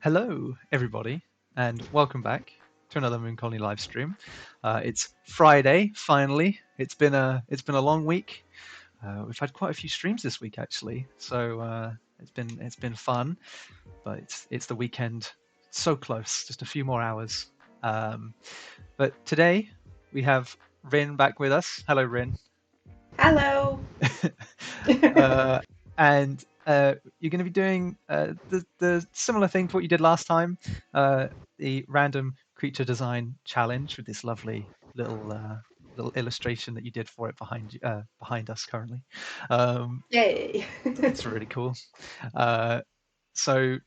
Hello, everybody, and welcome back to another Moon Colony live stream. It's Friday, finally. It's been a long week. We've had quite a few streams this week, actually, so it's been fun. But it's the weekend, so close, just a few more hours. But today we have Rin back with us. Hello, Rin. Hello. And you're going to be doing the similar thing to what you did last time, the random creature design challenge with this lovely little illustration that you did for it behind us currently. Yay. It's really cool. So,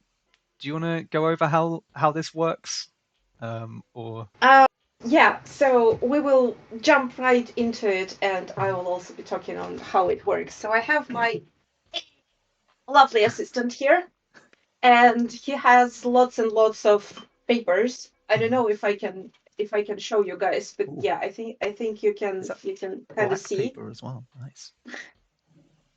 do you want to go over how this works, or? Yeah, so we will jump right into it, and I will also be talking on how it works. So I have my lovely assistant here, and he has lots and lots of papers. I don't know if I can show you guys, but Ooh. yeah, I think you can kind of Black see. paper as well. Nice.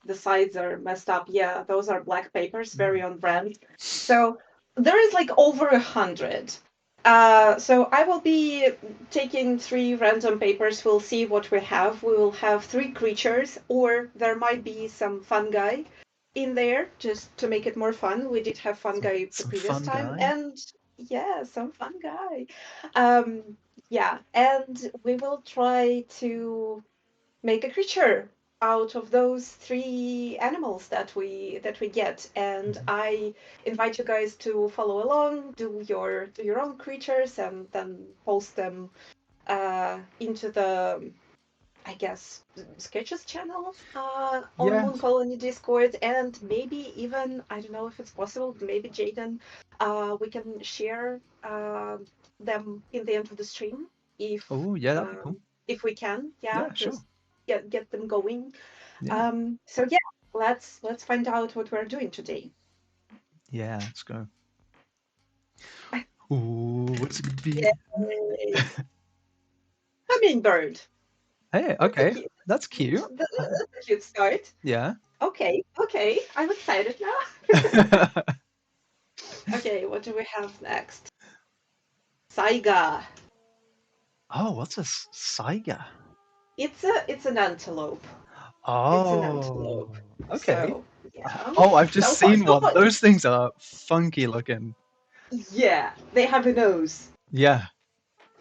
The sides are messed up. Yeah, those are black papers, very on brand. So there is like over 100. So I will be taking 3 random papers. We'll see what we have. We will have 3 creatures, or there might be some fungi in there just to make it more fun. We did have fungi the Some previous fun time, guy. and yeah, some fungi. Yeah, and we will try to make a creature out of those 3 animals that we get, and I invite you guys to follow along, do your own creatures, and then post them into the, I guess, sketches channel on Yeah. Moon Colony Discord, and maybe even, I don't know if it's possible, maybe Jaden, we can share them in the end of the stream if Oh, yeah, that'd be cool. um, if we can, yeah, Yeah, sure. just get them going. Yeah. So yeah, let's find out what we're doing today. Yeah, let's go. Ooh, what's it gonna be? Yay. Hummingbird. Hey, That's a okay, cute. that's cute. That's a cute start. Yeah. Okay, I'm excited now. Okay, what do we have next? Saiga. Oh, what's a saiga? It's an antelope. It's an Oh, antelope. okay. So yeah. Oh, I've just So far, seen so one. far. Those things are funky looking. Yeah, they have a nose. Yeah,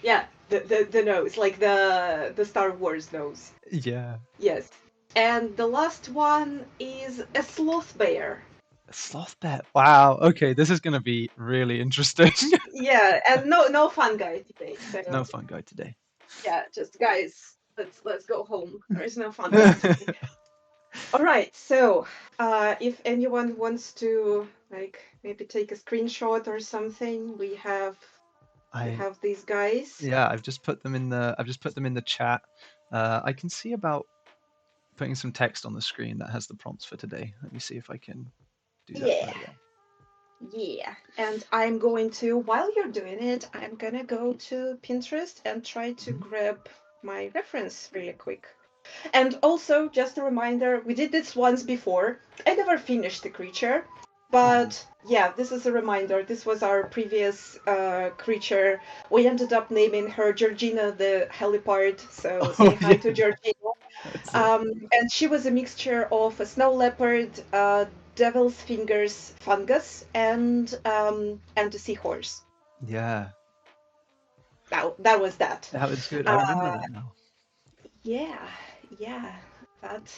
Yeah, the nose, like the Star Wars nose. yeah. Yes. And the last one is a sloth bear. A sloth bear. Wow. Okay, this is gonna be really interesting. Yeah, and no fun guy today. No So fun guy today. yeah, just guys, let's go home. There is no fun guy today. All right. So if anyone wants to like maybe take a screenshot or something, we have these guys. Yeah, I've just put them in the chat. I can see about putting some text on the screen that has the prompts for today. Let me see if I can do that Yeah. right away. Yeah, and I'm going to, while you're doing it, I'm gonna go to Pinterest and try to grab my reference really quick. And also, just a reminder, we did this once before. I never finished the creature, but yeah, this is a reminder. This was our previous creature. We ended up naming her Georgina the Helipard, so say Oh hi yeah, to Georgina. that's it. And she was a mixture of a snow leopard, devil's fingers fungus, and a seahorse. Yeah, That was that. that was good. I remember Uh, that now. yeah, yeah,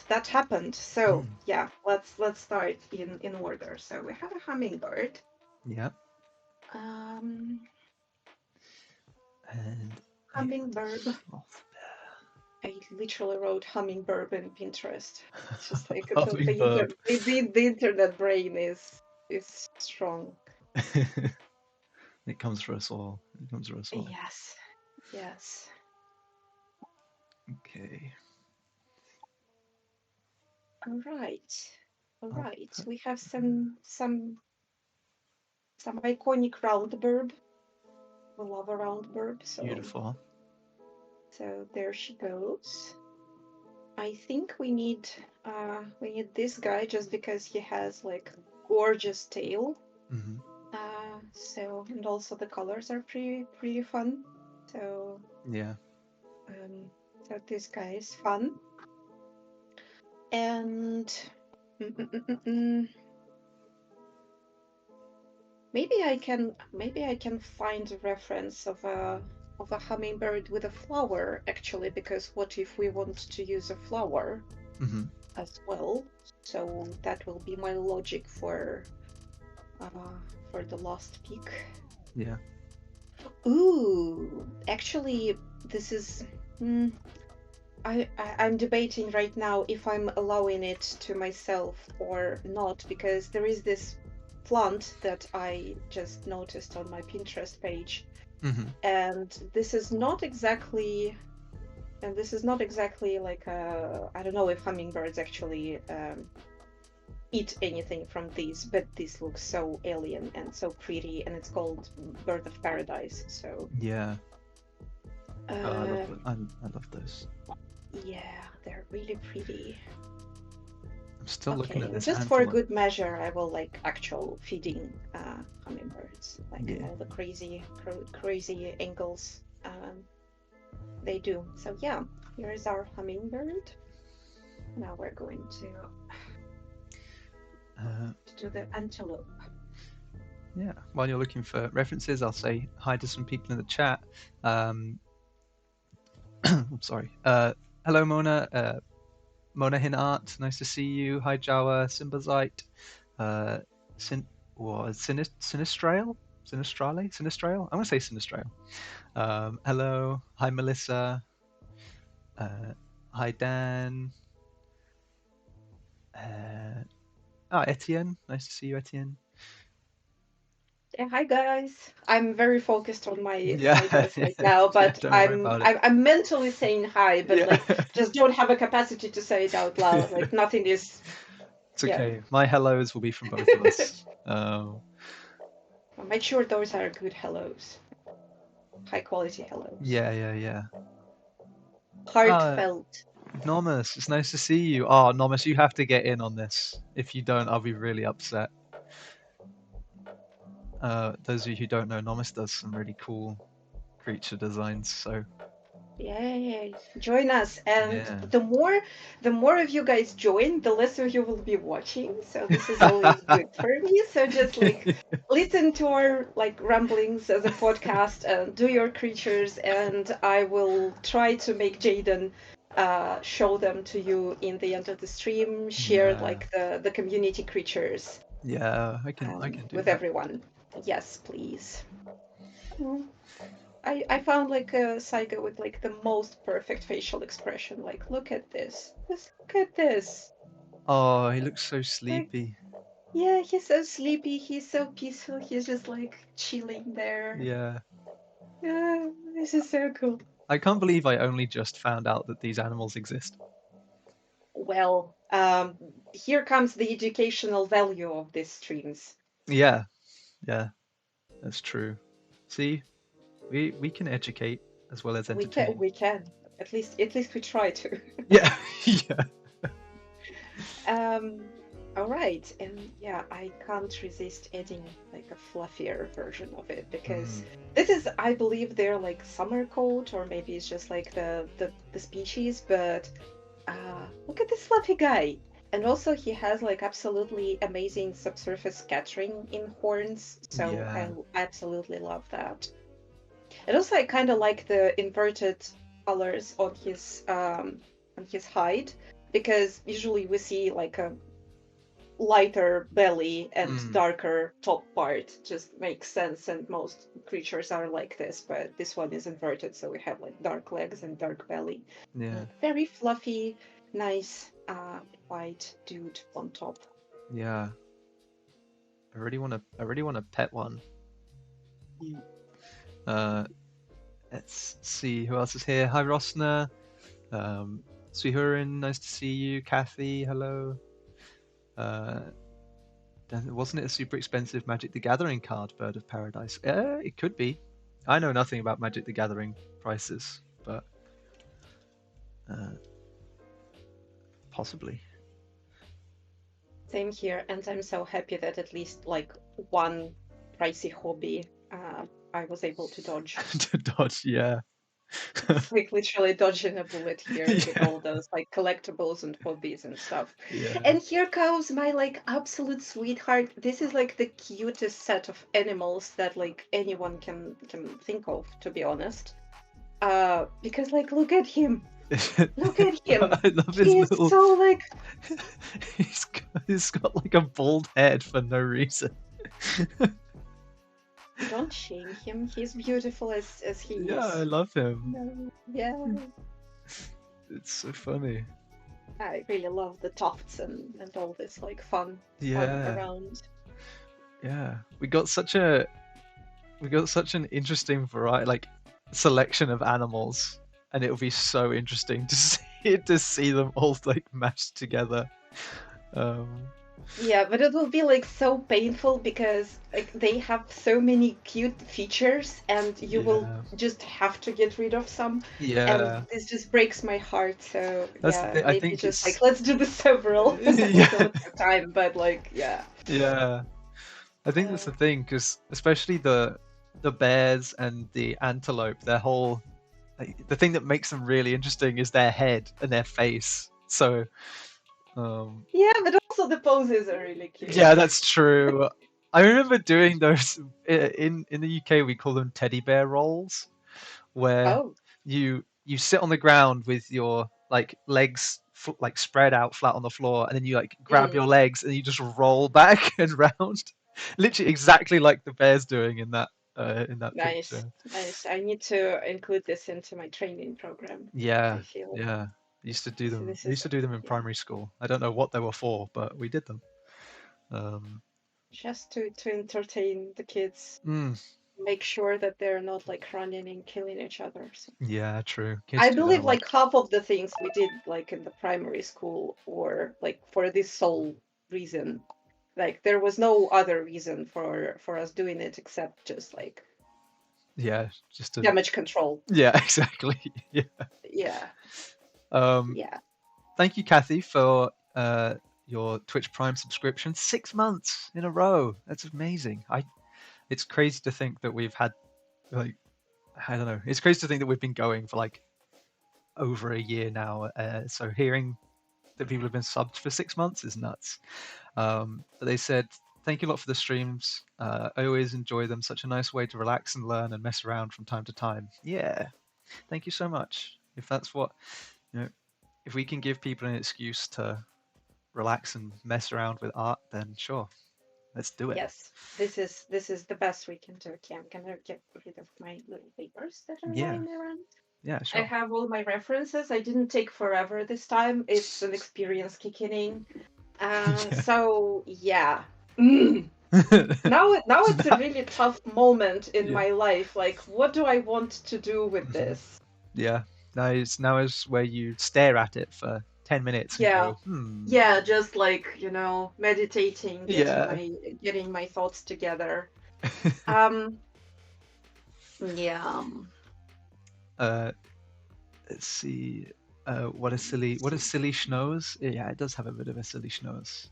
that happened. So yeah, let's start in order. So we have a hummingbird. Yep. Um, And Hummingbird. sloth I literally wrote hummingbird in Pinterest. It's just like hummingbird. the internet brain is strong. It comes for us all. It comes for us all. Yes, yes. Okay. All right, all Oh, right. We have some iconic round burb. We love a round burb, beautiful. so there she goes. I think we need this guy just because he has like gorgeous tail. Hmm. So, and also the colors are pretty fun. So, Yeah. um, so this guy is fun. And mm, mm, mm, mm, mm. Maybe I can find a reference of a hummingbird with a flower actually, because what if we want to use a flower Hmm. as well? So that will be my logic for the last pick. Yeah. Ooh, actually, this is. Hmm, I'm debating right now if I'm allowing it to myself or not, because there is this plant that I just noticed on my Pinterest page, Hmm. and this is not exactly like I don't know if hummingbirds actually eat anything from these, but this looks so alien and so pretty, and it's called bird of paradise. So Yeah. Oh, I love uh, them. I love those. yeah, they're really pretty. I'm still looking Okay, at and this just for a antelope. good measure, I will like actual feeding hummingbirds, like Yeah. all the crazy angles they do. So yeah, here is our hummingbird. Now we're going Uh, to do the antelope. yeah. While you're looking for references, I'll say hi to some people in the chat. Um, I'm sorry. Hello, Mona. Mona Hinart. Nice to see you. Hi, Jawa. Simbazite. Uh, Sin was Sinistrale? Sinistrale? I'm gonna say Sinistrale. Hello. Hi, Melissa. Uh, hi, Dan. Uh, Etienne. Nice to see you, Etienne. Yeah, hi guys. I'm very focused on my Yeah, Saigos yeah, right now, but don't worry I'm about it. I'm, I'm mentally saying hi, but Yeah, like just don't have a capacity to say it out loud. Like nothing is. it's Yeah, okay. My hellos will be from both of us. make sure those are good hellos, high quality hellos, Yeah, yeah, yeah. Uh, heartfelt. Nomus, it's nice to see you. Oh, Nomus, you have to get in on this. If you don't, I'll be really upset. Those of you who don't know, Nomus does some really cool creature designs. So Yay! Join us, and yeah, the more of you guys join, the less of you will be watching. So this is always good for me. So just like listen to our like ramblings as a podcast, and do your creatures, and I will try to make Jaden show them to you in the end of the stream. Share yeah, like the community creatures yeah. I can do with that. everyone. Yes, please. I found like a Saiga with like the most perfect facial expression. Like, look at this. Just look at this. Oh, he looks so Like, sleepy. yeah, he's so sleepy. He's so peaceful. He's just like chilling there. Yeah. Yeah, this is so cool. I can't believe I only just found out that these animals exist. Well, here comes the educational value of these streams. Yeah, yeah, that's true. See, we can educate as well as We can, entertain. we can. At least we try to. Yeah, yeah. Um, all right, and yeah, I can't resist adding like a fluffier version of it, because Mm, this is, I believe, their like summer coat, or maybe it's just like the species. But look at this fluffy guy, and also he has like absolutely amazing subsurface scattering in horns, so I yeah. absolutely love that. And also, I kind of like the inverted colors on his hide, because usually we see like a lighter belly and Mm, darker top part. Just makes sense, and most creatures are like this, but this one is inverted, so we have like dark legs and dark belly. yeah, Very fluffy, nice white dude on top. yeah. I really want to pet one. Mm. Uh, let's see who else is here. Hi, Rosna. Suhurin, nice to see you. Kathy, hello. Uh, wasn't it a super expensive Magic the Gathering card, Bird of Paradise? It could be. I know nothing about Magic the Gathering prices, but uh, possibly. Same here, and I'm so happy that at least like one pricey hobby, I was able to dodge. To dodge, yeah. It's like literally dodging a bullet here with Yeah, all those like collectibles and hobbies and stuff. yeah. And here comes my like absolute sweetheart. This is like the cutest set of animals that like anyone can think of, to be honest. Because like look at him. Look at him. I love his He is little. so like He's got like a bald head for no reason. don't shame him. He's beautiful as he Yeah, I is. love him. No, yeah. It's so funny. I really love the tufts and all this like fun Yeah, around. yeah. We got such an interesting variety, like selection of animals, and it'll be so interesting to see them all like mashed together. Um, Yeah, but it will be like so painful because like they have so many cute features and you will yeah, just have to get rid of some. And yeah. this just breaks my heart. So That's the yeah, thing. I maybe think just it's like let's do the several. We yeah, don't have time, but like yeah. yeah. I think that's Uh, the thing because especially the bears and the antelope, their whole like, the thing that makes them really interesting is their head and their face. So um, yeah, but also the poses are really cute. yeah, that's true. I remember doing those in the UK. We call them teddy bear rolls, where Oh. you sit on the ground with your like legs like spread out flat on the floor, and then you like grab Mm, your legs and you just roll back and round, literally exactly like the bear's doing in that nice, picture. nice. I need to include this into my training program. Yeah, I feel yeah. I used to do so. them. This We is used to do them in yeah, primary school. I don't know what they were for, but we did them. Um, just to entertain the kids, mm, make sure that they're not like running and killing each other. So yeah, true. Kids I do that a believe lot. like half of the things we did like in the primary school or like for this sole reason. Like there was no other reason for us doing it except just like Yeah, just to. damage control. Yeah, exactly. Yeah. Yeah, Um, yeah. Thank you, Kathy, for your Twitch Prime subscription. 6 months in a row. That's amazing. It's crazy to think that we've had like I don't know. It's crazy to think that we've been going for like over a year now. So hearing that people have been subbed for 6 months is nuts. But they said, thank you a lot for the streams. I always enjoy them. Such a nice way to relax and learn and mess around from time to time. Yeah, thank you so much. If that's what, you know, if we can give people an excuse to relax and mess around with art, then sure, let's do it. Yes, this is the best we can do. Okay, I'm gonna get rid of my little papers that are Yeah, lying around. yeah, I sure. have all my references. I didn't take forever this time. It's an experience kicking in. Yeah. So yeah. Mm. Now it's a really tough moment in Yeah. my life. Like, what do I want to do with Mhm. this? Yeah. Now is where you stare at it for 10 minutes and Yeah. go, hmm. Yeah, just like, meditating, Yeah. getting my thoughts together. Um, yeah. uh, let's see. What a silly schnoz. Yeah, it does have a bit of a silly schnoz.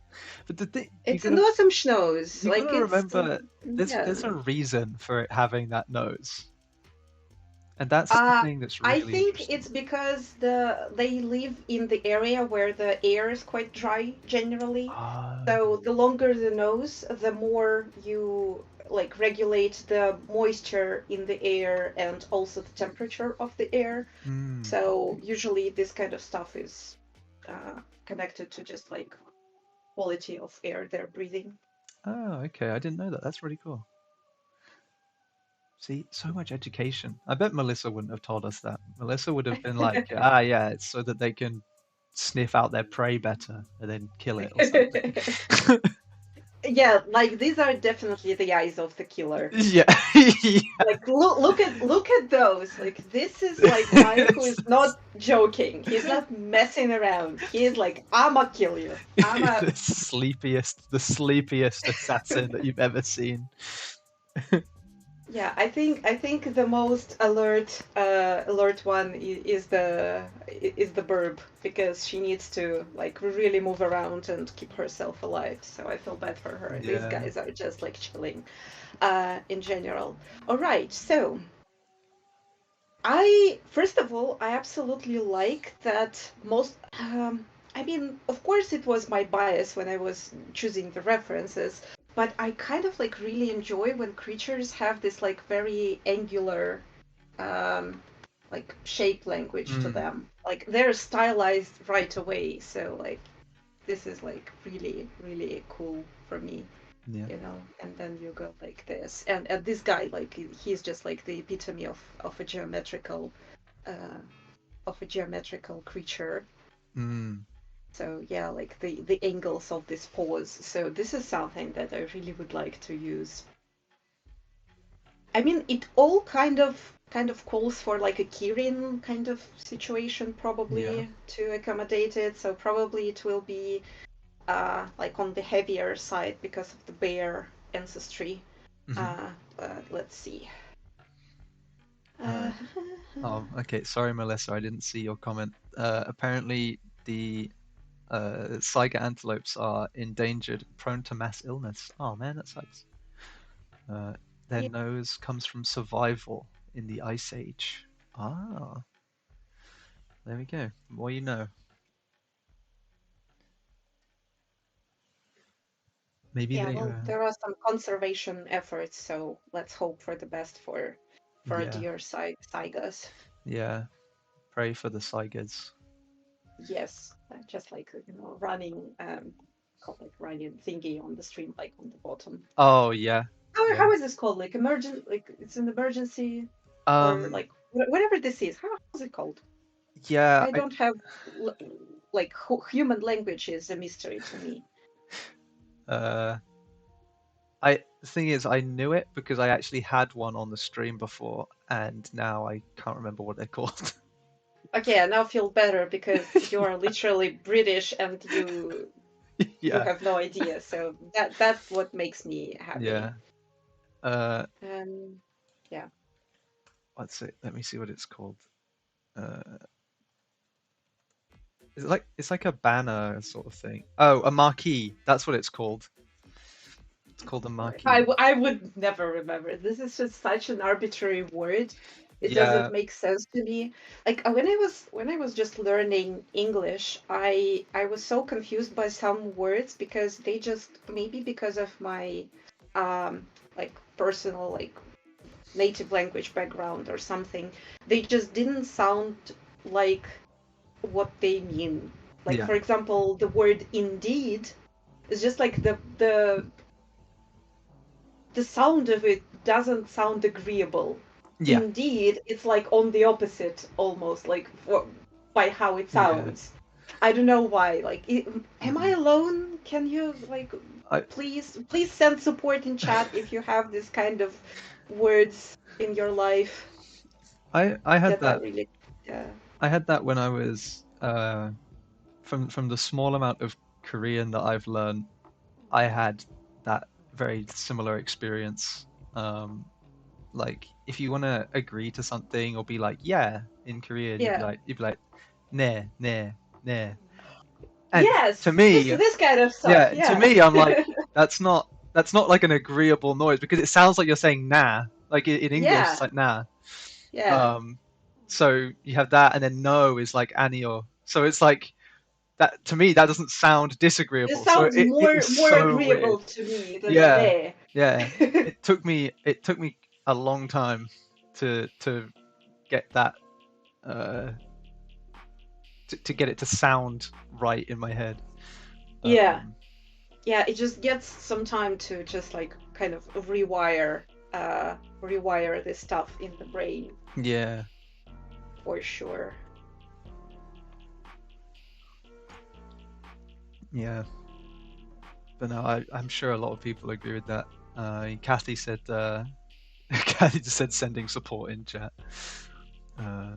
But the thing It's an awesome schnoz. you Like gotta it's remember yeah. there's a reason for it having that nose. And that's the Uh, thing that's I really think interesting. it's because they live in the area where the air is quite dry generally. So Oh. the longer the nose, the more you like regulate the moisture in the air and also the temperature of the air. Hmm. So usually this kind of stuff is connected to just like quality of air they're breathing. Oh, okay. I didn't know that. That's really cool. See, so much education. I bet Melissa wouldn't have told us that. Melissa would have been like, ah, yeah, it's so that they can sniff out their prey better and then kill it or something. Yeah, like these are definitely the eyes of the killer. Yeah. Like look at those. Like this is like guy who is not joking. He's not messing around. He's like, I'ma kill you. I'ma The sleepiest assassin that you've ever seen. Yeah, I think the most alert one is the burb because she needs to like really move around and keep herself alive. So I feel bad for her. These Yeah. guys are just like chilling in general. All right, so I first of all I absolutely like that most. I mean, of course, it was my bias when I was choosing the references, but I kind of like really enjoy when creatures have this like very angular, um, like shape language to Mm, them. Like they're stylized right away. So like this is like really really cool for me, yeah. and then you go like this, and this guy like he's just like the epitome of a geometrical uh of a geometrical creature. Mm, So yeah, like the angles of this pose. So this is something that I really would like to use. I mean, it all kind of calls for like a Kirin kind of situation yeah. probably to accommodate it. So probably it will be like on the heavier side because of the bear ancestry. Hmm. Let's see. Uh, Uh, oh, okay. Sorry, Melissa, I didn't see your comment. Apparently, the Saiga antelopes are endangered, prone to mass illness. Oh man, that sucks. Uh, their yeah, nose comes from survival in the Ice Age. Ah, there we go. More you know. Maybe yeah. they. Well, there are some conservation efforts, so let's hope for the best for Yeah, deer saigas. yeah. Pray for the Saigas. Yes, just like running, called like running thingy on the stream, like on the bottom. Oh yeah, How yeah. is this called? Like emergent, like it's an emergency, or Um, like whatever this is. How is it called? yeah. I don't have l- like human language is a mystery to me. Uh, the thing is, I knew it because I actually had one on the stream before, and now I can't remember what they're called. Okay, I now feel better because you are literally British and you Yeah, have no idea. So that's what makes me happy. yeah. Uh, Um, yeah, what's it? Let me see what it's called. Uh, it's like a banner sort of thing. Oh, a marquee. That's what it's called. It's called a marquee. I would never remember. This is just such an arbitrary word. It doesn't Yeah, make sense to me. Like when I was just learning English, I was so confused by some words because they just maybe because of my like personal like native language background or something, they just didn't sound like what they mean. Like yeah, for example, the word indeed is just like the sound of it doesn't sound agreeable. yeah, Indeed, it's like on the opposite almost, like by how it yeah. sounds. I don't know why. Like, am I Mm. alone? Can you like I please send support in chat if you have this kind of words in your life I had that are that. really yeah. I had that when I was from the small amount of Korean that I've learned. I had that very similar experience. Um, like if you want to agree to something or be like yeah in Korean, Yeah. you'd be like ne ne ne. And to Yes, this me, this kind of stuff. yeah, to Yeah. me, I'm like that's not like an agreeable noise because it sounds like you're saying nah. Like in English, it's Yeah. like nah. Yeah. Um, so you have that, and then no is like anio. So it's like that to me that doesn't sound This disagreeable. So sounds it was more so agreeable weird. to me than Yeah, ne. yeah. It took me a long time to get that uh to get it to sound right in my head. Yeah. Um, Yeah, it just gets some time to just like kind of rewire this stuff in the brain yeah, for sure. yeah. But no, I'm sure a lot of people agree with that. Kathy said Kathy just said sending support in chat. Uh,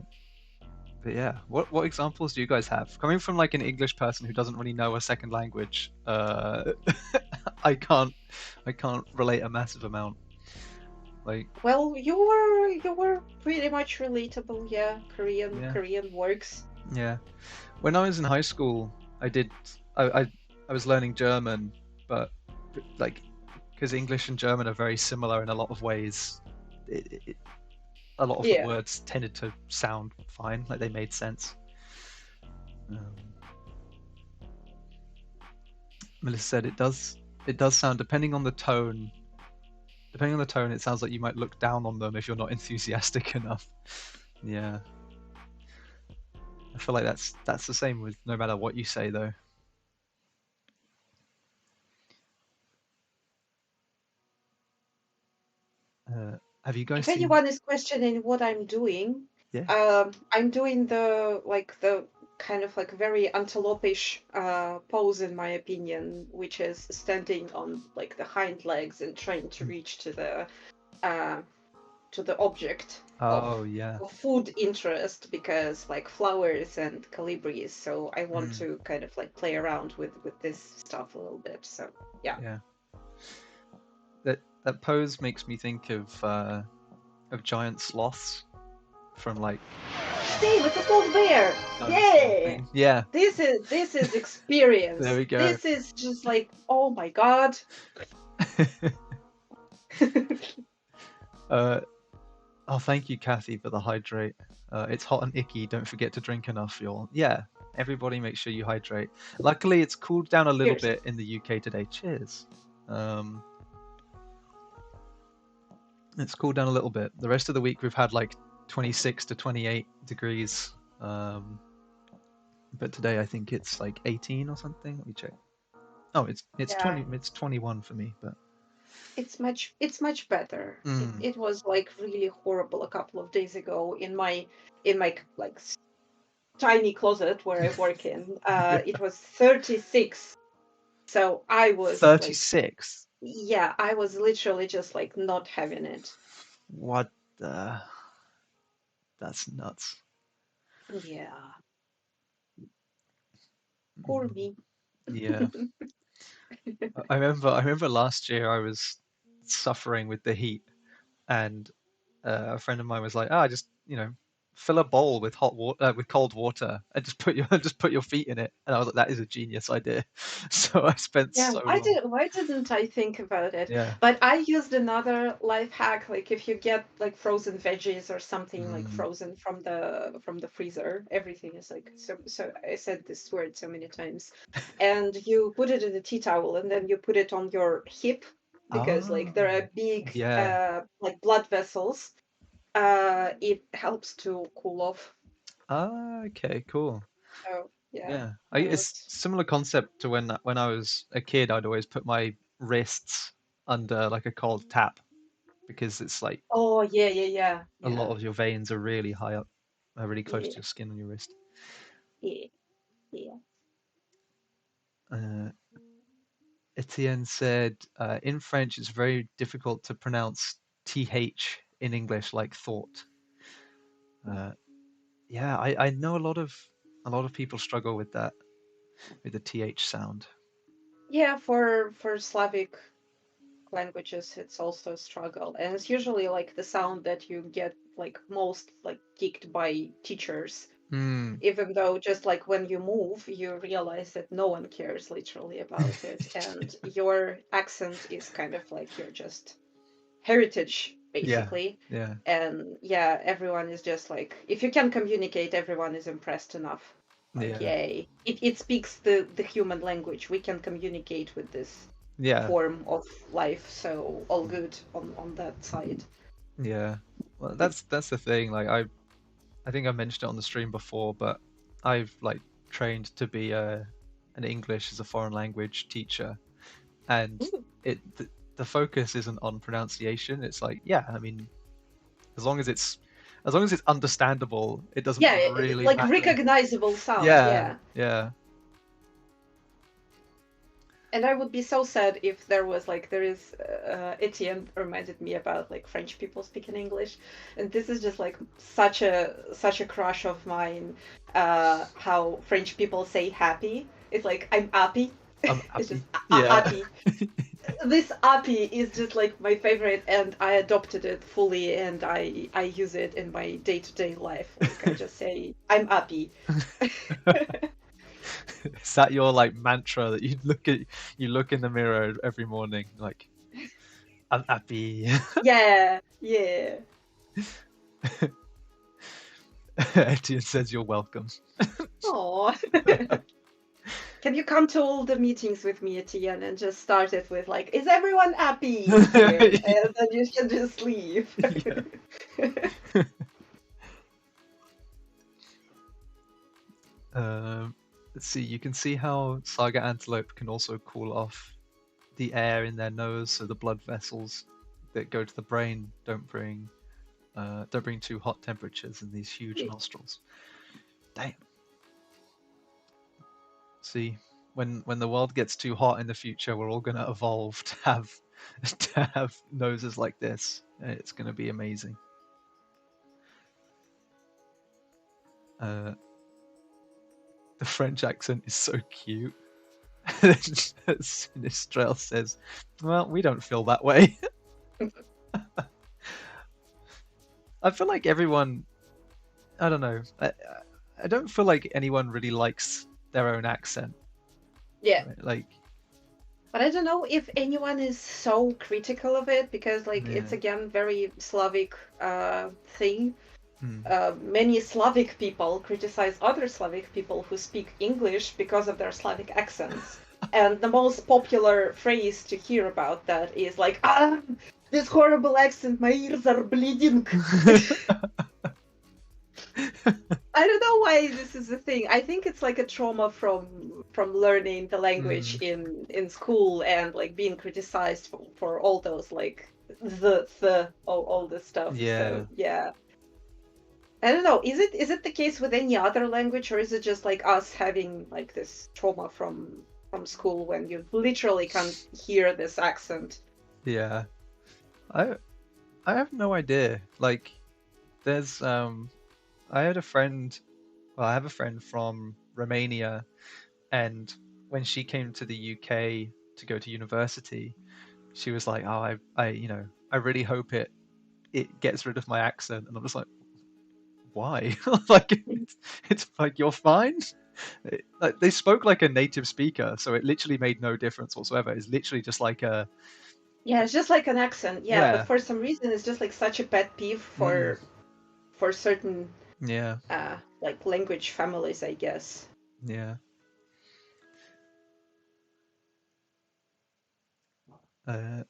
but yeah, what examples do you guys have? Coming from like an English person who doesn't really know a second language, I can't I can't relate a massive amount. Like, Well, you were pretty much relatable, yeah. Korean yeah, Korean works. yeah. When I was in high school, I did. I was learning German, but like because English and German are very similar in a lot of ways. It, a lot of the Yeah. words tended to sound fine, like they made sense. Um, Melissa said it does sound depending on the tone, it sounds like you might look down on them if you're not enthusiastic enough. Yeah, I feel like that's the same with no matter what you say though. Have you guys If seen? anyone is questioning what I'm doing, Yeah. I'm doing the kind of like very antelope-ish pose in my opinion, which is standing on like the hind legs and trying to reach uh, to the object Oh yeah. of food interest because like flowers and colibris. So I want Mm, to kind of like play around with this stuff a little bit. So yeah. yeah. That pose makes me think of giant sloths from like Same, it's a sloth bear. dinosaur Yay! thing. Yeah. This is There experience. we go. This is just like, oh my god. uh, oh, thank you, Kathy, for the hydrate. It's hot and icky. Don't forget to drink enough, y'all. Yeah, everybody make sure you hydrate. Luckily, it's cooled down a little Cheers. bit in the UK today. Cheers. Um, it's cooled down a little bit. The rest of the week, we've had like 26 to 28 degrees. But today, I think it's like 18 or something. Let me check. Oh, it's Yeah, 20. It's 21 for me. But it's much better. It mm, it was like really horrible a couple of days ago in my like tiny closet where I work in. It was 36. So I was like, 36. yeah, I was literally just like not having it. What the? That's nuts. Yeah, poor Mm, me. yeah. I remember last year I was suffering with the heat, and a friend of mine was like, "Ah, just fill a bowl with hot water, with cold water, and just put your just put your feet in it." And I was like, "That is a genius idea." So I spent Yeah, so why long. did why didn't I think about it? Yeah. But I used another life hack, like if you get like frozen veggies or something like Mm. frozen from the freezer, everything is like so I said this word so many times. And you put it in a tea towel and then you put it on your hip because like there Oh, are big yeah. like blood vessels. It helps to cool off. Ah, okay, cool. So yeah, Yeah, that it's works. similar concept to when I was a kid. I'd always put my wrists under like a cold tap because it's like Oh yeah, yeah, yeah, a lot yeah, of your veins are really high up, really close to yeah, your skin on your wrist. yeah, yeah. Uh, Etienne said, in French, it's very difficult to pronounce th in English like thought. Uh, yeah, I know a lot of people struggle with that, with the th sound. Yeah, for Slavic languages, it's also a struggle, and it's usually like the sound that you get like most like kicked by teachers. Hmm. Even though just like when you move, you realize that no one cares literally about it, and your accent is kind of like your just heritage Yeah, basically. yeah, And yeah, everyone is just like, if you can communicate, everyone is impressed enough. Like, yeah, yay. It speaks the human language. We can communicate with this yeah, form of life, so all good on that side. yeah. Well, that's the thing. Like I think I mentioned it on the stream before, but I've like trained to be an English as a foreign language teacher, and Ooh. the focus isn't on pronunciation. It's like, yeah, I mean, as long as it's understandable, it doesn't Yeah, really like matter. recognizable sound, Yeah, yeah. yeah. And I would be so sad if there was like there is Etienne reminded me about like French people speaking English, and this is just like such a crush of mine. How French people say happy. It's like I'm happy. I'm It's just happy. Yeah. happy. this API is just like my favorite, and I adopted it fully, and I use it in my day-to-day life. Like I just say, I'm API. Is that your like mantra that you look in the mirror every morning like I'm happy? Yeah, yeah. Etienne says you're welcome. Oh. Can you come to all the meetings with me, Etienne, and just start it with like, is everyone happy here? And then you can just leave. Yeah. Let's see. You can see how Saga antelope can also cool off the air in their nose, so the blood vessels that go to the brain don't bring too hot temperatures in these huge nostrils. Damn. See, when the world gets too hot in the future, we're all gonna evolve to have to have noses like this. It's gonna be amazing. Uh, the French accent is so cute. Sinistrel says, "Well, we don't feel that way." I feel like everyone. I don't know. I don't feel like anyone really likes their own accent. Yeah. Right? Like, But I don't know if anyone is so critical of it because, like, it's yeah. again very Slavic thing. Hmm. Many Slavic people criticize other Slavic people who speak English because of their Slavic accents. And the most popular phrase to hear about that is like, this horrible accent, my ears are bleeding. I don't know why this is a thing. I think it's like a trauma from learning the language Mm, in school and like being criticized for all those like all this stuff. So yeah. yeah. I don't know. Is it the case with any other language, or is it just like us having like this trauma from school when you literally can't hear this accent? Yeah. I I have no idea. Like, there's I had a friend. Well, I have a friend from Romania, and when she came to the UK to go to university, she was like, "Oh, I really hope it gets rid of my accent." And I'm just like, "Why?" Like, it's like you're fine. Like, they spoke like a native speaker, so it literally made no difference whatsoever. It's literally just like a Yeah, it's just like an accent. Yeah, but yeah, for some reason, it's just like such a pet peeve mm, for certain yeah, like language families, I guess. yeah. Uh,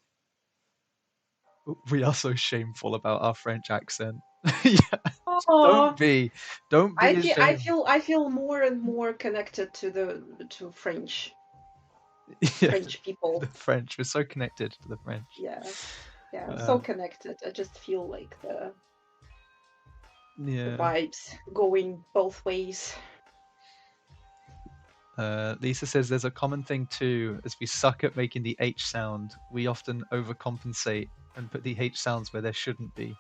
we are so shameful about our French accent. Yeah, don't Oh, be, don't be ashamed. I feel more and more connected to to Yeah, French the people. French. We're so connected to the French. Yeah, yeah, I'm Uh, so connected. I just feel like the yeah. vibes going both ways. Lisa says there's a common thing too, as we suck at making the H sound, we often overcompensate and put the H sounds where there shouldn't be.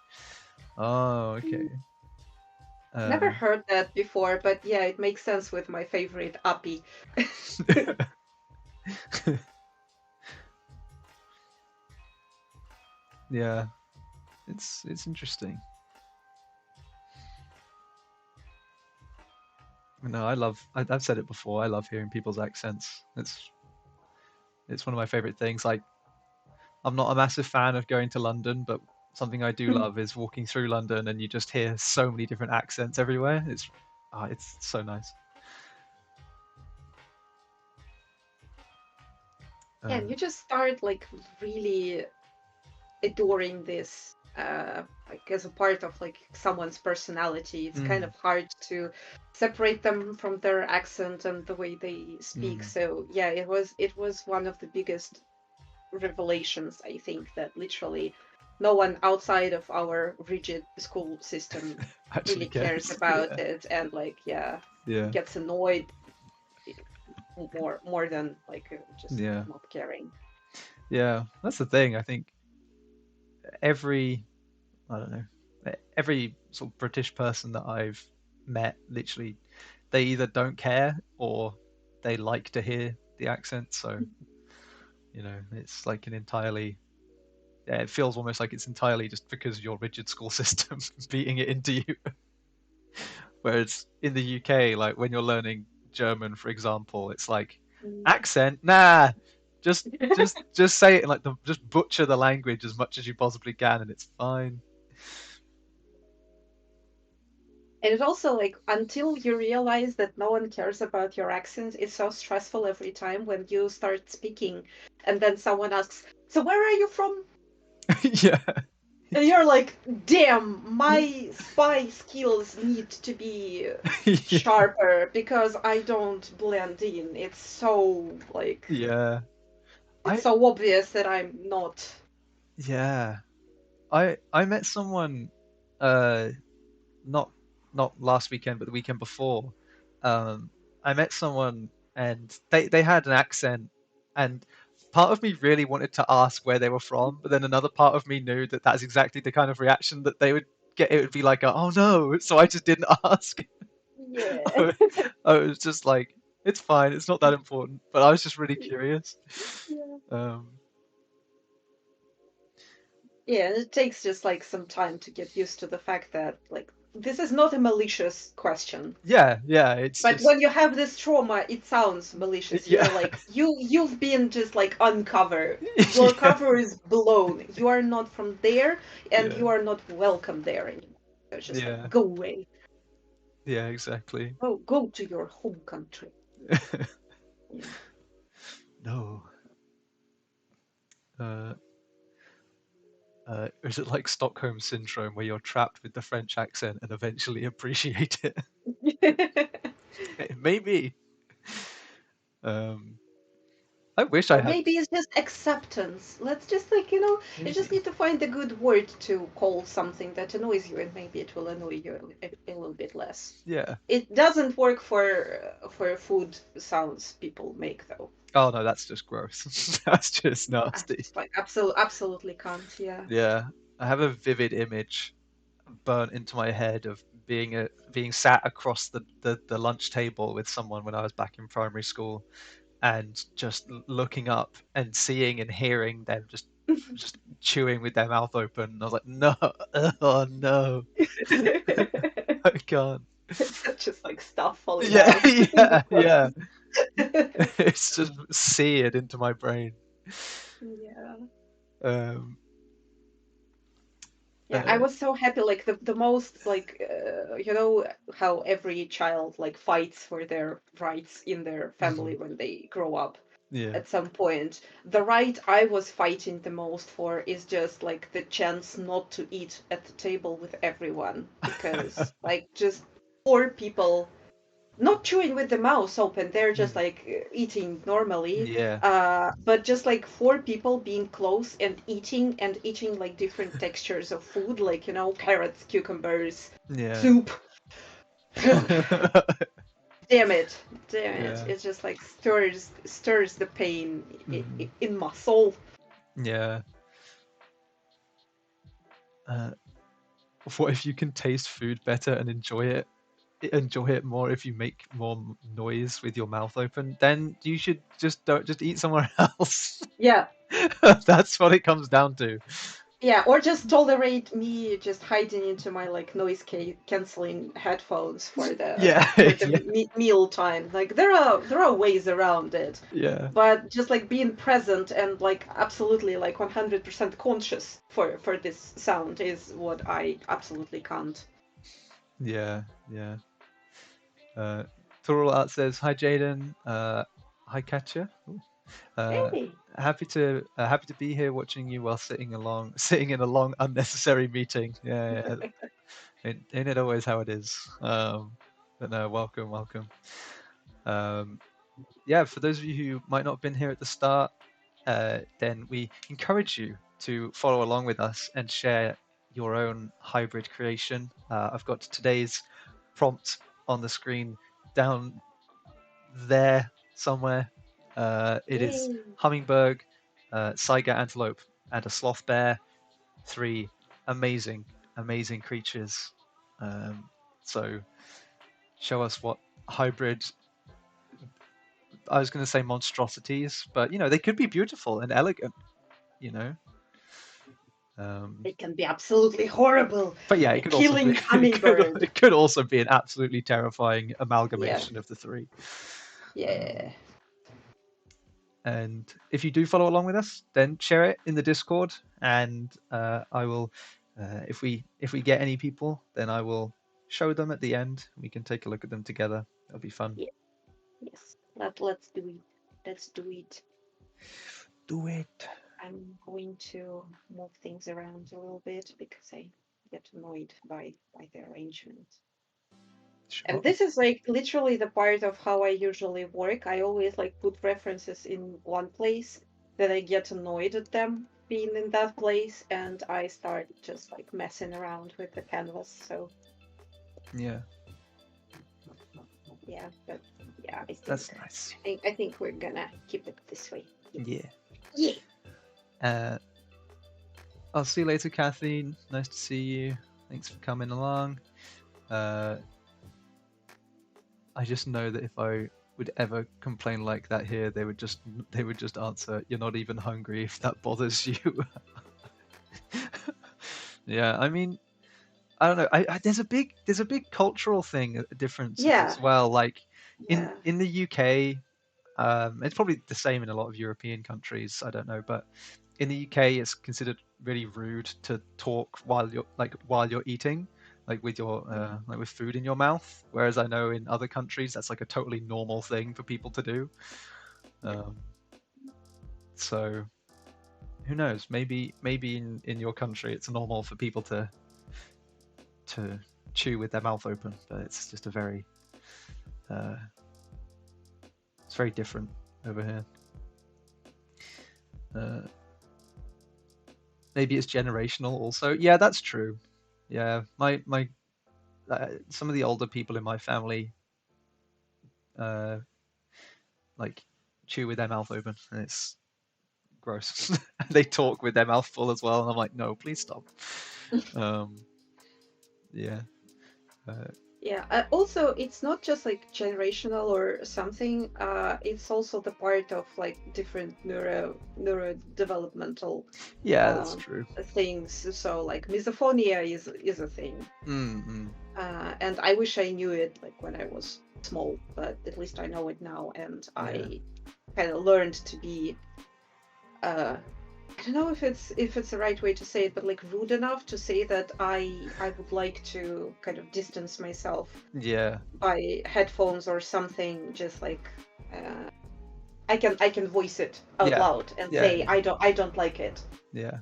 Oh, okay. Never Uh, heard that before, but yeah, it makes sense with my favorite Appy. yeah, it's interesting. No, I've said it before. I love hearing people's accents. It's one of my favorite things. Like, I'm not a massive fan of going to London, but something I do love is walking through London and you just hear so many different accents everywhere. It's so nice. And Uh, you just start like really adoring this like as a part of like someone's personality. It's kind mm, of hard to separate them from their accent and the way they speak. mm. So yeah, it was one of the biggest revelations, I think, that literally no one outside of our rigid school system Actually really cares cares. about Yeah, it, and like yeah, yeah, gets annoyed more than like just yeah, not caring. yeah. That's the thing. I think every I don't know every sort of British person that I've met, literally, they either don't care or they like to hear the accent. So You know, it's like an entirely, yeah, it feels almost like it's entirely just because of your rigid school system beating it into you. Whereas in the UK, like when you're learning German, for example, it's like Mm. accent, nah, just say it and like just butcher the language as much as you possibly can, and it's fine. And it also like until you realize that no one cares about your accent, it's so stressful every time when you start speaking and then someone asks, "So where are you from?" Yeah, And you're like, "Damn, my spy skills need to be yeah, sharper because I don't blend in. It's so like yeah. it's I so obvious that I'm not." yeah. I met someone, uh, not not last weekend, but the weekend before. Um, I met someone and they had an accent, and part of me really wanted to ask where they were from, but then another part of me knew that that's exactly the kind of reaction that they would get. It would be like, oh no, so I just didn't ask. Yeah. I was just like, it's fine, it's not that important, but I was just really curious. Yeah. Um, Yeah, and it takes just like some time to get used to the fact that like this is not a malicious question. yeah, yeah, it's But just when you have this trauma, it sounds malicious. yeah, You're like you've been just like uncovered. Your yeah, cover is blown. You are not from there, and yeah, you are not welcome there anymore. So it's just like yeah, go away. yeah, exactly. Go to your home country. Yeah. No. Uh, or is it like Stockholm syndrome where you're trapped with the French accent and eventually appreciate it? Maybe. Um, I wish I Or had. maybe it's just acceptance. Let's just like, you just Maybe. need to find a good word to call something that annoys you, and maybe it will annoy you a little bit less. Yeah. It doesn't work for food sounds people make though. Oh no, that's just gross. That's just I nasty. just like absolutely can't. Yeah. Yeah. I have a vivid image burnt into my head of being sat across the lunch table with someone when I was back in primary school and just looking up and seeing and hearing them just chewing with their mouth open. And I was like, no, oh no, I can't. Just like stuff falling Yeah, out in the yeah, yeah. front. It's just seared into my brain. Yeah. Um, Yeah, I uh, was so happy. Like the most like how every child like fights for their rights in their mhm, family when they grow up yeah, at some point. The right I was fighting the most for is just like the chance not to eat at the table with everyone because like just four people not chewing with the mouth open, they're just mm, like eating normally, yeah, but just like four people being close and eating like different textures of food, like carrots, cucumbers, yeah, soup. Damn it, yeah, it just like stirs the pain mm, in my soul. yeah. Uh, what if you can taste food better and enjoy it more if you make more noise with your mouth open? Then you should just don't just eat somewhere else. Yeah. That's what it comes down to. Yeah, or just tolerate me just hiding into my like noise canceling headphones for the Yeah, for the yeah, meal time. Like there are ways around it, yeah, but just like being present and like absolutely like 100% conscious for this sound is what I absolutely can't. yeah, yeah. Uh, Toral Art says, "Hi, Jaden. Hi, Katja. Uh, Hey. happy to be here watching you while sitting in a long unnecessary meeting. Yeah, yeah. Ain't it always how it is? But no, welcome. Um, yeah, for those of you who might not have been here at the start, then we encourage you to follow along with us and share your own hybrid creation. I've got today's prompt on the screen down there somewhere. It is Yay. hummingbird, saiga antelope, and a sloth bear. Three amazing creatures. So show us what hybrid I was going to say monstrosities, but they could be beautiful and elegant. You know. It can be absolutely horrible. But yeah, it A could also be killing hummingbird. it could also be an absolutely terrifying Yeah. amalgamation of the three. Yeah. And if you do follow along with us, then share it in the Discord, and I will. If we get any people, then I will show them at the end. We can take a look at them together. That'll be fun. Yeah. Yes. Let's do it. Let's do it. Do it. I'm going to move things around a little bit because I get annoyed by the arrangement. Sure. And this is like literally the part of how I usually work. I always like put references in one place, then I get annoyed at them being in that place, and I start just like messing around with the canvas. So Yeah, yeah, but yeah, that's nice. I think we're gonna keep it this way. Yeah. Yeah. I'll see you later, Kathleen. Nice to see you. Thanks for coming along. I just know that if I would ever complain like that here, they would just answer, "You're not even hungry," if that bothers you. Yeah, I mean, I don't know. There's a big cultural thing difference as well. Like Yeah. in the UK, it's probably the same in a lot of European countries. I don't know, but in the UK, it's considered really rude to talk while you're eating, like with your like with food in your mouth. Whereas I know in other countries, that's like a totally normal thing for people to do. So who knows? Maybe in your country, it's normal for people to chew with their mouth open, but it's just it's very different over here. Maybe it's generational also. Yeah, that's true. Yeah, my some of the older people in my family like chew with their mouth open, and it's gross. They talk with their mouth full as well, and I'm like, no, please stop. Yeah. Yeah. Also, it's not just like generational or something. It's also the part of like different neurodevelopmental. Yeah, that's true. Things. So like misophonia is a thing. Mm-hmm. And I wish I knew it like when I was small, but at least I know it now, and I kind of learned to be. I don't know if it's the right way to say it, but like rude enough to say that I would like to kind of distance myself. Yeah. By headphones or something, just like I can voice it out loud and say I don't like it. Yeah.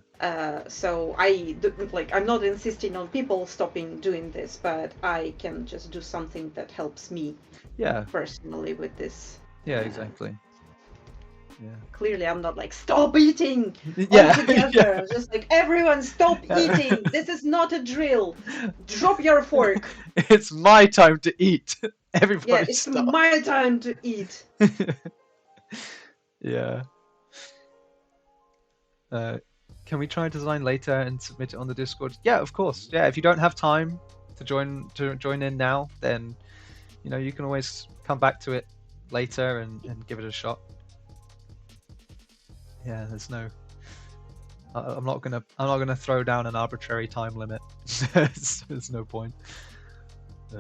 So I'm not insisting on people stopping doing this, but I can just do something that helps me. Yeah. Personally with this. Yeah, exactly. Yeah. Clearly, I'm not like stop eating. Yeah. Together. Just like everyone, stop eating. This is not a drill. Drop your fork. It's my time to eat. Everybody, it's stop. my time to eat. Yeah. Can we try and design later and submit it on the Discord? Yeah, of course. Yeah, if you don't have time to join in now, then you can always come back to it later and give it a shot. Yeah, there's no. I'm not gonna throw down an arbitrary time limit. There's no point.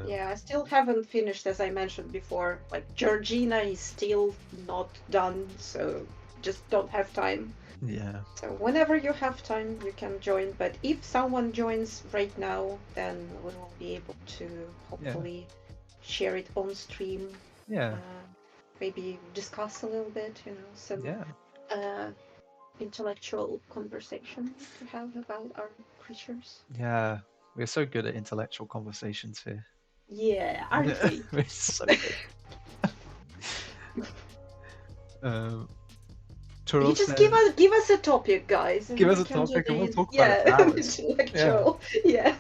Yeah, I still haven't finished, as I mentioned before. Like Georgina is still not done, so just don't have time. Yeah. So whenever you have time, you can join. But if someone joins right now, then we will be able to hopefully share it on stream. Yeah. Maybe discuss a little bit, some intellectual conversation to have about our creatures. Yeah, we're so good at intellectual conversations here. Yeah, aren't we? We're so good. You just give us a topic, guys. Give us a topic and we'll talk about it for hours. Intellectual. Yeah.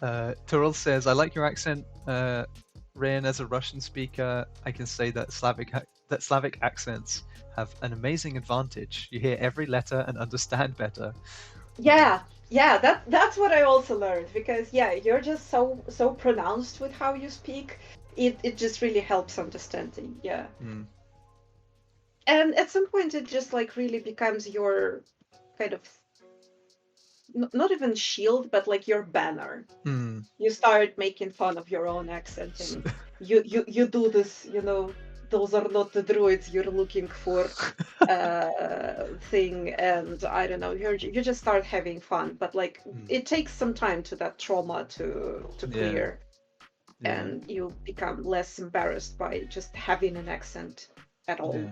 Turul says, "I like your accent, Ryan. As a Russian speaker, I can say that Slavic accents have an amazing advantage. You hear every letter and understand better." Yeah, that's what I also learned, because you're just so pronounced with how you speak. it just really helps understanding. Yeah. Mm. And at some point, it just like really becomes your kind of not even shield, but like your banner. Mm. You start making fun of your own accent, and you do this, those are not the druids you're looking for thing, and I don't know, you just start having fun, but like Mm. it takes some time to that trauma to Yeah. clear, Yeah. and you become less embarrassed by just having an accent at all. Yeah.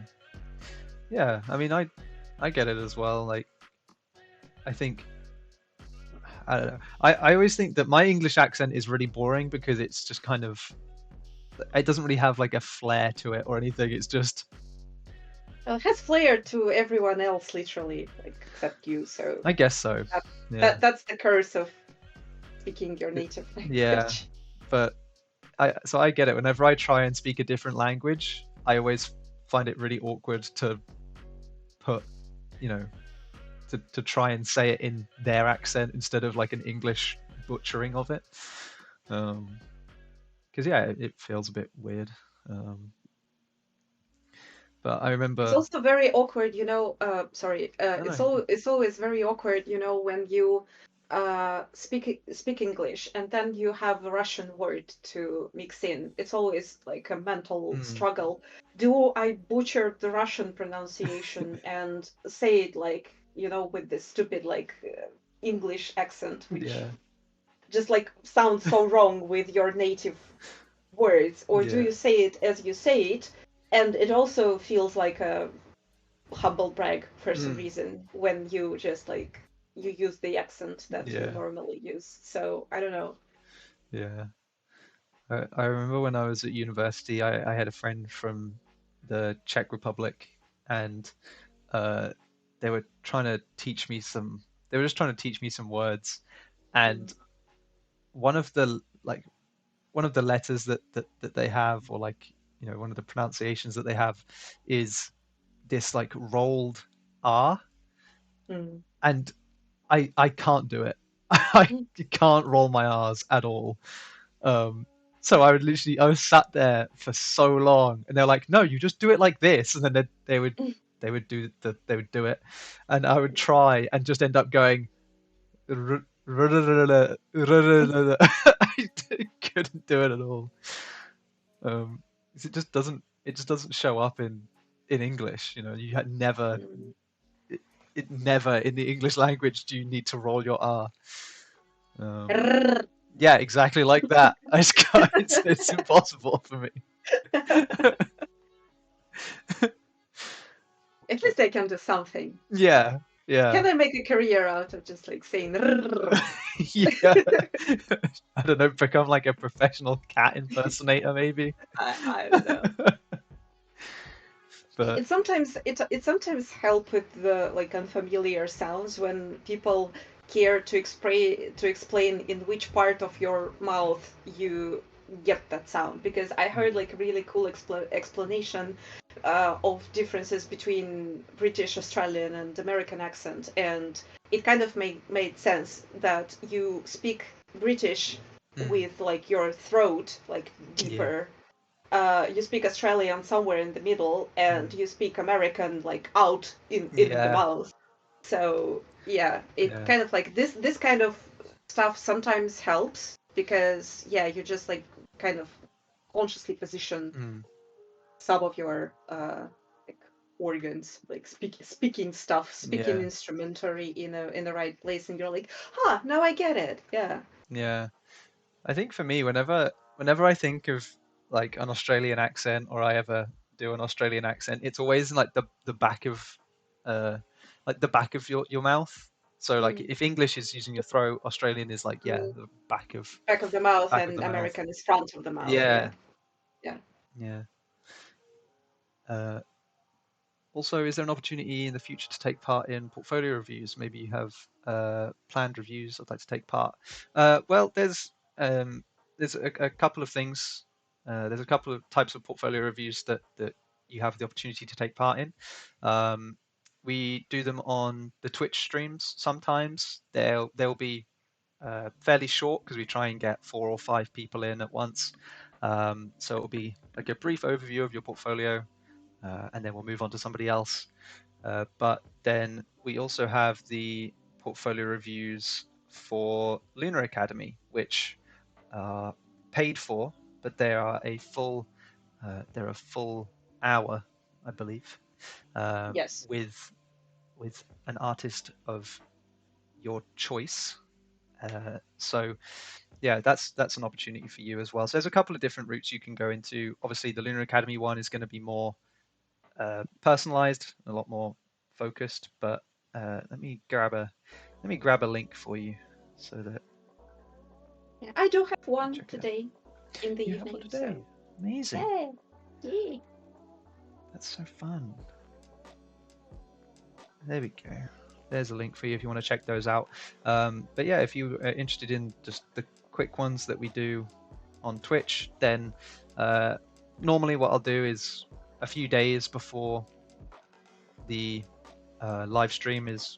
Yeah. I mean, I get it as well. Like, I think I don't know. I always think that my English accent is really boring because it's just kind of it doesn't really have like a flair to it or anything. It's just Well, it has flair to everyone else, literally, like except you. So I guess so. that, Yeah. that's the curse of speaking your It- native yeah. language. But I get it. Whenever I try and speak a different language, I always find it really awkward to put, you know, to try and say it in their accent instead of like an English butchering of it. Because yeah, it feels a bit weird. Um, but I It's remember, also very awkward, sorry, I don't it's know. it's always very awkward, when you speak English and then you have a Russian word to mix in. It's always like a mental Mm, struggle. Do I butcher the Russian pronunciation and say it like, with this stupid like English accent, which yeah, just like sounds so wrong with your native words, or do yeah, you say it as you say it, and it also feels like a humble brag for some mm, reason when you just like you use the accent that you yeah, normally use. So I don't know. yeah. I remember when I was at university, I had a friend from the Czech Republic, and uh, they were trying to teach me some. They were just trying to teach me some words, and Mm, one of the like one of the letters that they have, or like one of the pronunciations that they have, is this like rolled R, mm, and I can't do it. I mm, can't roll my R's at all. Um, so I was sat there for so long, and they're like, "No, you just do it like this," and then mm. they would do it, and I would try and just end up going. I couldn't do it at all. Um, 'Cause it just doesn't show up in English. You had never Mm. it, it never in the English language do you need to roll your R. Um, Rrrr. yeah, exactly like that. It's impossible for me. At least I can do something. Yeah, yeah, Can I make a career out of just like saying rrrr? yeah. I don't know, become like a professional cat impersonator, maybe. I don't know. But It sometimes help with the like unfamiliar sounds when people care to explain in which part of your mouth you get that sound, because I heard mm, like a really cool explanation of differences between British, Australian, and American accent, and it kind of made sense that you speak British mm, with like your throat like yeah, deeper, you speak Australian somewhere in the middle, and mm, you speak American like out in the yeah, mouth. So yeah, it yeah, kind of like this kind of stuff sometimes helps because yeah, you just like kind of consciously position mm, some of your like organs, like speaking stuff, speaking yeah, instrumentary in the right place, and you're like, huh, now I get it. Yeah. yeah. I think for me, whenever I think of like an Australian accent, or I ever do an Australian accent, it's always in like the back of uh the back of your mouth. So like Mm, if English is using your throat, Australian is like yeah, mm. the Back of the mouth, back of the and mouth. American is front of the mouth. Yeah, Yeah. Yeah. yeah. Uh, Also, is there an opportunity in the future to take part in portfolio reviews? Maybe you have planned reviews. I'd like to take part. Well, there's a couple of things. There's a couple of types of portfolio reviews that you have the opportunity to take part in. Um, we do them on the Twitch streams. Sometimes they'll be fairly short because we try and get 4 or 5 people in at once. So it'll be like a brief overview of your portfolio, and then we'll move on to somebody else. But then we also have the portfolio reviews for Lunar Academy, which are paid for, but they are a full they're a full hour, I believe, uh, Yes. with with an artist of your choice. So yeah, that's an opportunity for you as well. So there's a couple of different routes you can go into. Obviously, the Lunar Academy one is going to be more personalized, a lot more focused. But let me grab a link for you so that Yeah, I do have you can one check it out. today in the You have one evening, today. so Amazing. yeah, yeah. That's so fun. There we go. There's a link for you if you want to check those out. But yeah, if you are interested in just the quick ones that we do on Twitch, then normally what I'll do is a few days before the live stream is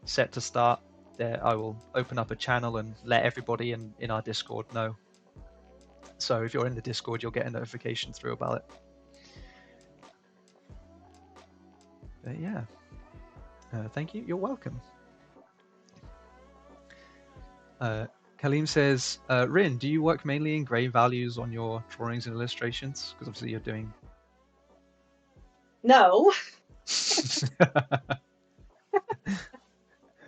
set to start, there I will open up a channel and let everybody in our Discord know. So if you're in the Discord, you'll get a notification through about it. But yeah, thank you. You're welcome. Kaleem says, Rin, do you work mainly in grey values on your drawings and illustrations? Because obviously you're doing. No,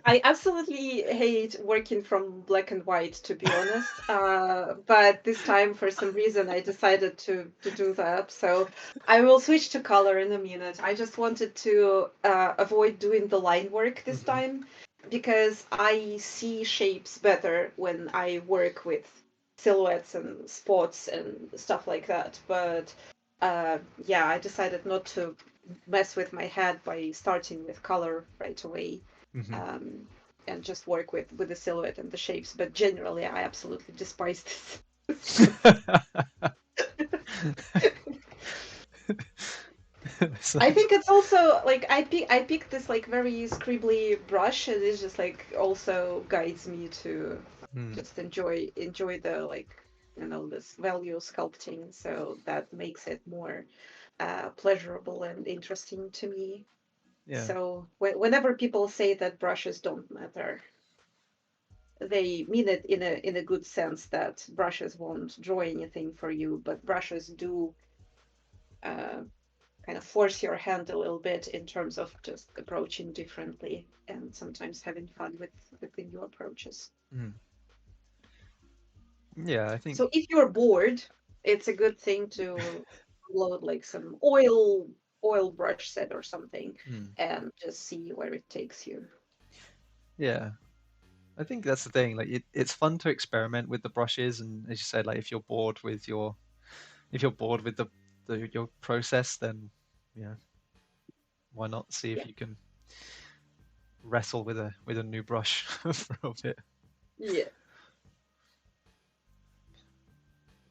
I absolutely hate working from black and white, to be honest. But this time, for some reason, I decided to do that. So I will switch to color in a minute. I just wanted to avoid doing the line work this Mhm. time because I see shapes better when I work with silhouettes and spots and stuff like that. But yeah, I decided not to mess with my head by starting with color right away, Mhm. um, and just work with the silhouette and the shapes. But generally, I absolutely despise this. So, I think it's also like I picked this like very scribbly brush, and it just like also guides me to mm, just enjoy the like this value sculpting. So that makes it more pleasurable and interesting to me. yeah. So whenever people say that brushes don't matter, they mean it in a good sense that brushes won't draw anything for you, but brushes do uh, kind of force your hand a little bit in terms of just approaching differently and sometimes having fun with the new approaches. Mm, yeah, I think. So if you're bored, it's a good thing to load like some oil brush set or something Mm, and just see where it takes you. yeah, I think that's the thing. Like, it's fun to experiment with the brushes, and as you said, like if you're bored with your process, then yeah, why not see if Yeah. you can wrestle with a new brush for a bit. Yeah.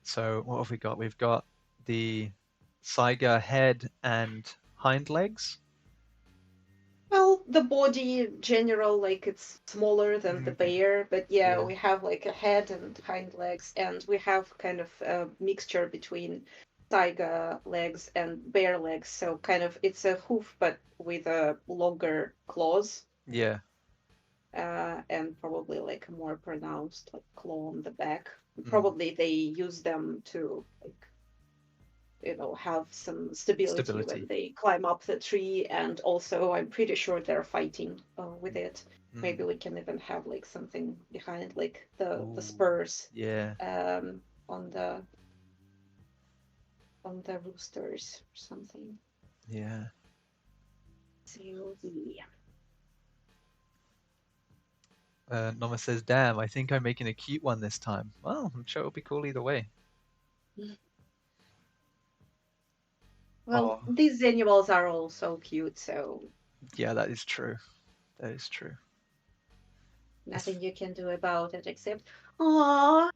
So what have we got? We've got the Saiga head and hind legs. Well, the body in general, like it's smaller than the Okay. bear, but yeah, Yeah. we have like a head and hind legs, and we have kind of a mixture between taiga legs and bear legs. So kind of it's a hoof, but with a longer claws, Yeah. and probably like a more pronounced like claw on the back. Mm. Probably they use them to like have some stability when Stability. they climb up the tree, and also I'm pretty sure they're fighting with it. Maybe Mm. we can even have like something behind, like the Ooh. spurs Yeah. um, on the roosters or something. Yeah. So yeah. Noma says, "Damn, I think I'm making a cute one this time." Well, I'm sure it'll be cool either way. Well, Oh, these animals are all so cute, so yeah, that is true. That is true. That's nothing you can do about it except, oh,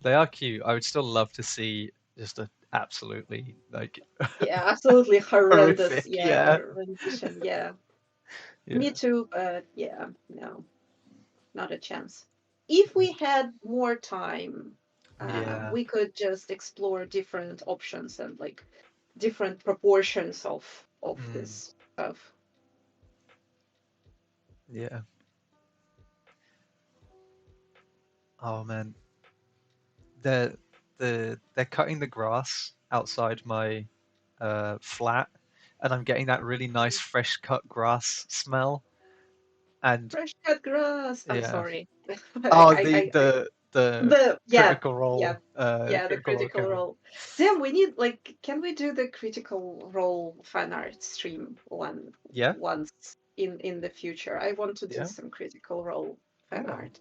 they are cute. I would still love to see just a absolutely like yeah, absolutely horrendous, horrific. yeah, Yeah. rendition, yeah. Me Yeah. too, but yeah, no, not a chance. if we had more time, Yeah. we could just explore different options and like different proportions of Mm, this stuff. yeah. Oh man, they're they're cutting the grass outside my flat, and I'm getting that really nice fresh cut grass smell. And Fresh cut grass. I'm yeah. sorry. Oh, I the the yeah critical yeah role the critical role critical came up. role. Damn, we need like can we do the critical role fan art stream Yeah, once in the future? I want to do yeah, some critical role fan yeah, art.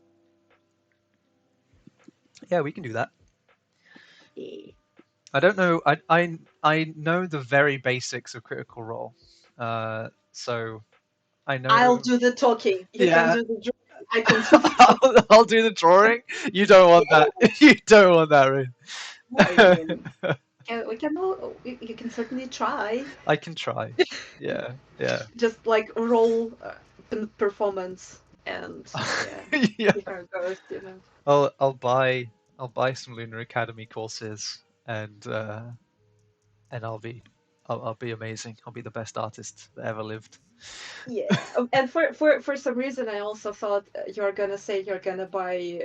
yeah. We can do that. Yeah. I don't know. I know the very basics of critical role. So I I'll know. do the talking. You can Yeah, do the drawing. I can do the talking. I'll do the drawing. You don't want that. Yeah. You don't want that, Ruth. I mean, we can you can certainly try. I can try. Yeah, yeah. Just like role performance and yeah, Yeah. see how it goes, you know. I'll buy some Lunar Academy courses and I'll be amazing. I'll be the best artist that ever lived. Yeah, and for some reason, I also thought you're gonna say you're gonna buy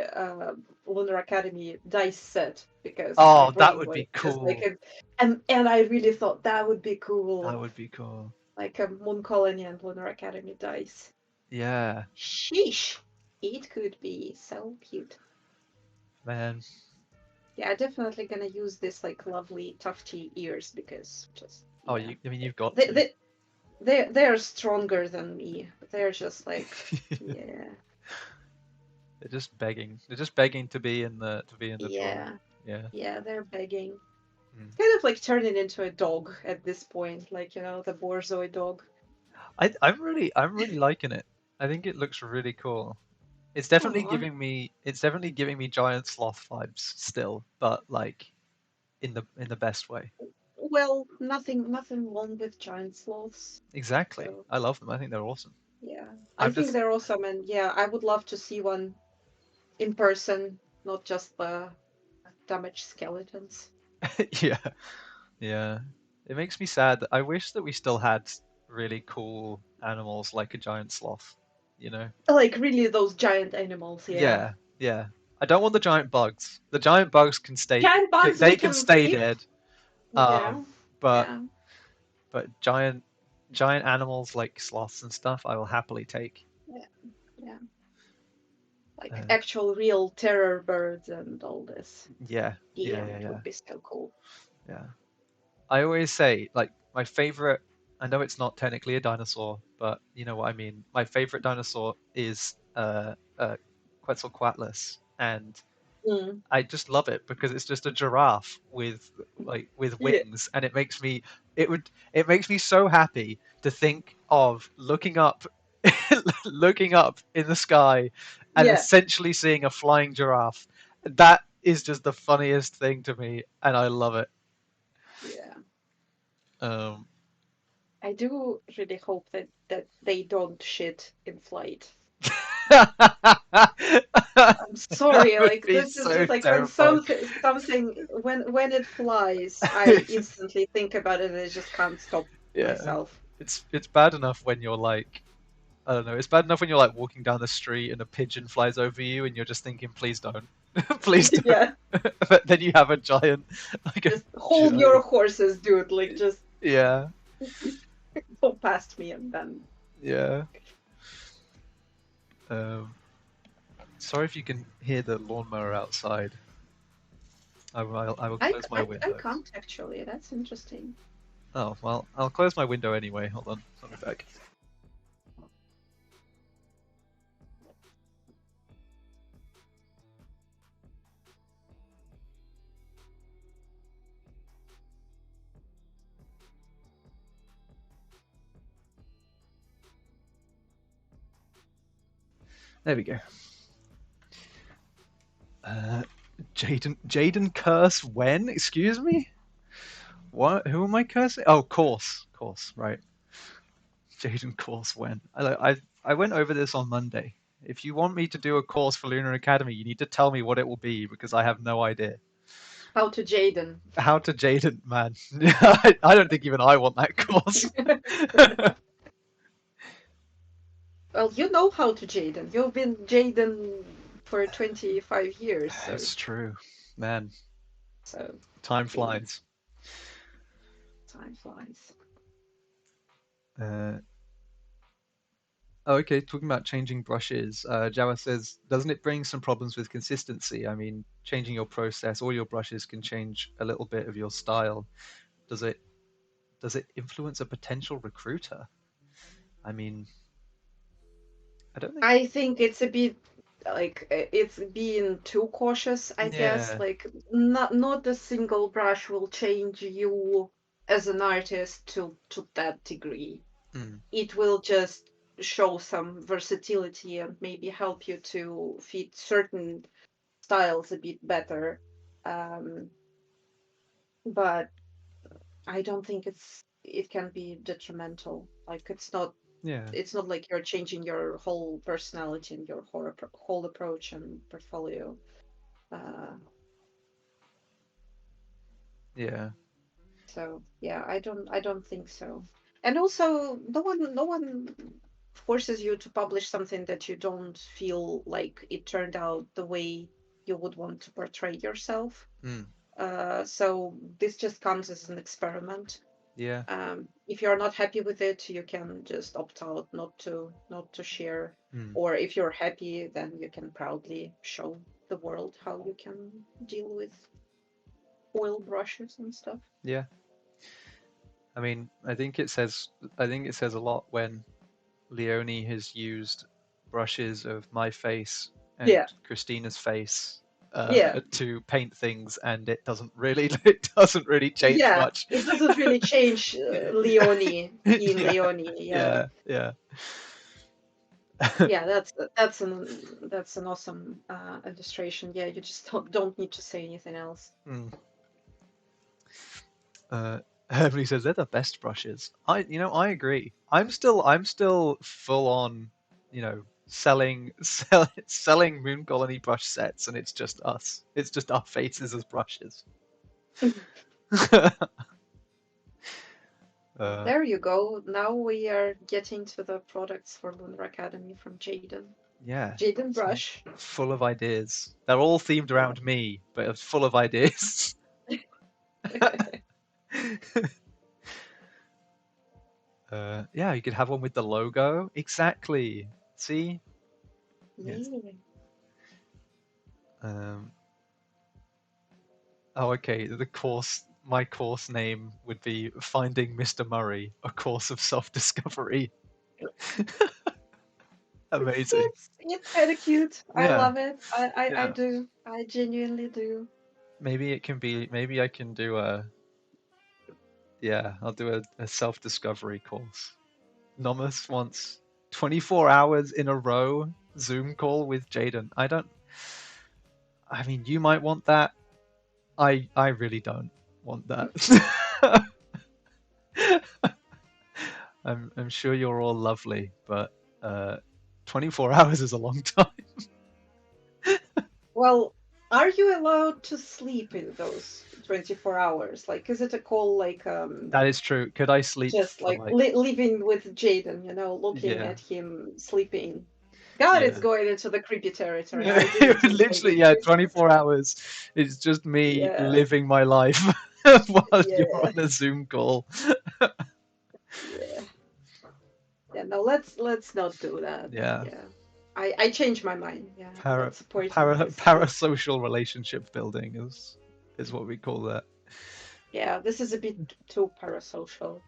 Lunar Academy dice set because my Oh, that brain would was be just like cool. it, and I really thought that would be That cool, would be cool. like a Moon Colony and Lunar Academy dice. Yeah, Sheesh, it could be so cute. man. Yeah, definitely gonna use this like lovely tufty ears because just Oh, yeah, I mean, you've got they to. they they're stronger than me. They're just like yeah. They're just begging. They're just begging to be in the drawing. Yeah, Yeah. yeah, they're begging. Mm. Kind of like turning into a dog at this point, like, you know, the Borzoi dog. I'm really liking it. I think it looks really cool. Aw. It's definitely giving me giant sloth vibes still, but like in the best way. Well, nothing wrong with giant sloths. Exactly. So, I love them. I think they're awesome. yeah. I I'm think just they're awesome and yeah, I would love to see one in person, not just the damaged skeletons. yeah, yeah. It makes me sad that I wish that we still had really cool animals like a giant sloth, you know? Like really those giant animals, yeah. Yeah, yeah. I don't want the giant bugs. The giant bugs can stay Giant bugs we they can can stay skip. dead. Yeah. But Yeah. giant animals like sloths and stuff I will happily take. Yeah. Yeah. Like Uh, actual real terror birds and all this. yeah, yeah, Damn, yeah, it yeah, would be so cool. yeah. I always say like my favorite. I know it's not technically a dinosaur, but you know what I mean. My favorite dinosaur is Quetzalcoatlus, and Mm. I just love it because it's just a giraffe with Yeah. wings, and it makes me so happy to think of looking up, looking up in the sky, and Yeah. essentially seeing a flying giraffe. That is just the funniest thing to me, and I love it. Yeah. Um, I do really hope that they don't shit in flight. I'm that sorry, would like be this is so just like when terrifying. something when it flies, I instantly think about it and I just can't stop Yeah, myself. it's bad enough when you're like I don't know. It's bad enough when you're like walking down the street and a pigeon flies over you and you're just thinking, please don't, please don't. Yeah. But then you have a giant, like a Just hold your giant, horses, dude. Like just yeah, go past me and then yeah. Um, sorry if you can hear the lawnmower outside. I will close my I window. can't actually. That's interesting. Oh well, I'll close my window anyway. Hold on, I'll be back. There we go. Uh, Jaden curse when? Excuse me? What? Who am I cursing? Oh, course, right. Jaden course when? I went over this on Monday. If you want me to do a course for Lunar Academy, you need to tell me what it will be because I have no idea. How to Jaden. How to Jaden, man. I don't think even I want that course. Well, you know how to Jaden. You've been Jaden for 25 years, so It's true, man. so Time I mean, flies. time flies. Uh, oh, okay, talking about changing brushes, Java says, doesn't it bring some problems with consistency? I mean, changing your process, all your brushes can change a little bit of your style. Does it does it influence a potential recruiter? I mean, I don't think. I think it's a bit like it's being too cautious, I guess. Yeah. Like not a single brush will change you as an artist to that degree. Mm, It will just show some versatility and maybe help you to fit certain styles a bit better. Um, but I don't think it can be detrimental. Like yeah. it's not like you're changing your whole personality and your whole approach and portfolio. Uh, Yeah. so yeah, I don't think so. And also, no one forces you to publish something that you don't feel like it turned out the way you would want to portray yourself. Mm, So this just comes as an experiment. yeah. If you're not happy with it, you can just opt out, not to share. Mm, Or if you're happy, then you can proudly show the world how you can deal with oil brushes and stuff. yeah. I mean, I think it says a lot when Leonie has used brushes of my face and Yeah, Christina's face yeah, to paint things, and it doesn't really it doesn't really change yeah. much. It doesn't really change Leonie being Yeah, Leonie. Yeah, yeah, yeah. yeah. That's an awesome illustration. Yeah, you just don't need to say anything else. Mm. Everybody says they're the best brushes. I agree. I'm still full on, selling Moon Colony brush sets, and it's just us. It's just our faces as brushes. Well, uh, there you go. Now we are getting to the products for Lunar Academy from Jaden. yeah, Jaden so Brush. full of ideas. They're all themed Yeah. around me, but it's full of ideas. Yeah, you could have one with the logo. Exactly. See? Yes. Yeah. Um, oh, okay. My course name would be Finding Mr. Murray, a course of self-discovery. Amazing. It's kind of cute. I Yeah, love it. I yeah. do. I genuinely do. Maybe it can be. Maybe I can do a. Yeah, I'll do a self-discovery course. Nomus wants 24 hours in a row Zoom call with Jaden. I don't. I mean, you might want that. I really don't want that. I'm sure you're all lovely, but 24 hours is a long time. Well, are you allowed to sleep in those 24 hours? Like, is it a call like That is true. Could I sleep just for like like, living with Jaden, looking yeah, at him sleeping? God, it's yeah. going into the creepy territory. I It didn't would literally, yeah, intend 24 hours. It's just me Yeah, living my life while you're yeah, on a Zoom call. yeah. Yeah, no, let's not do that. Yeah, Yeah. I changed my mind. Yeah, I'm para not supporting this. parasocial relationship building is what we call that. Yeah, this is a bit too parasocial.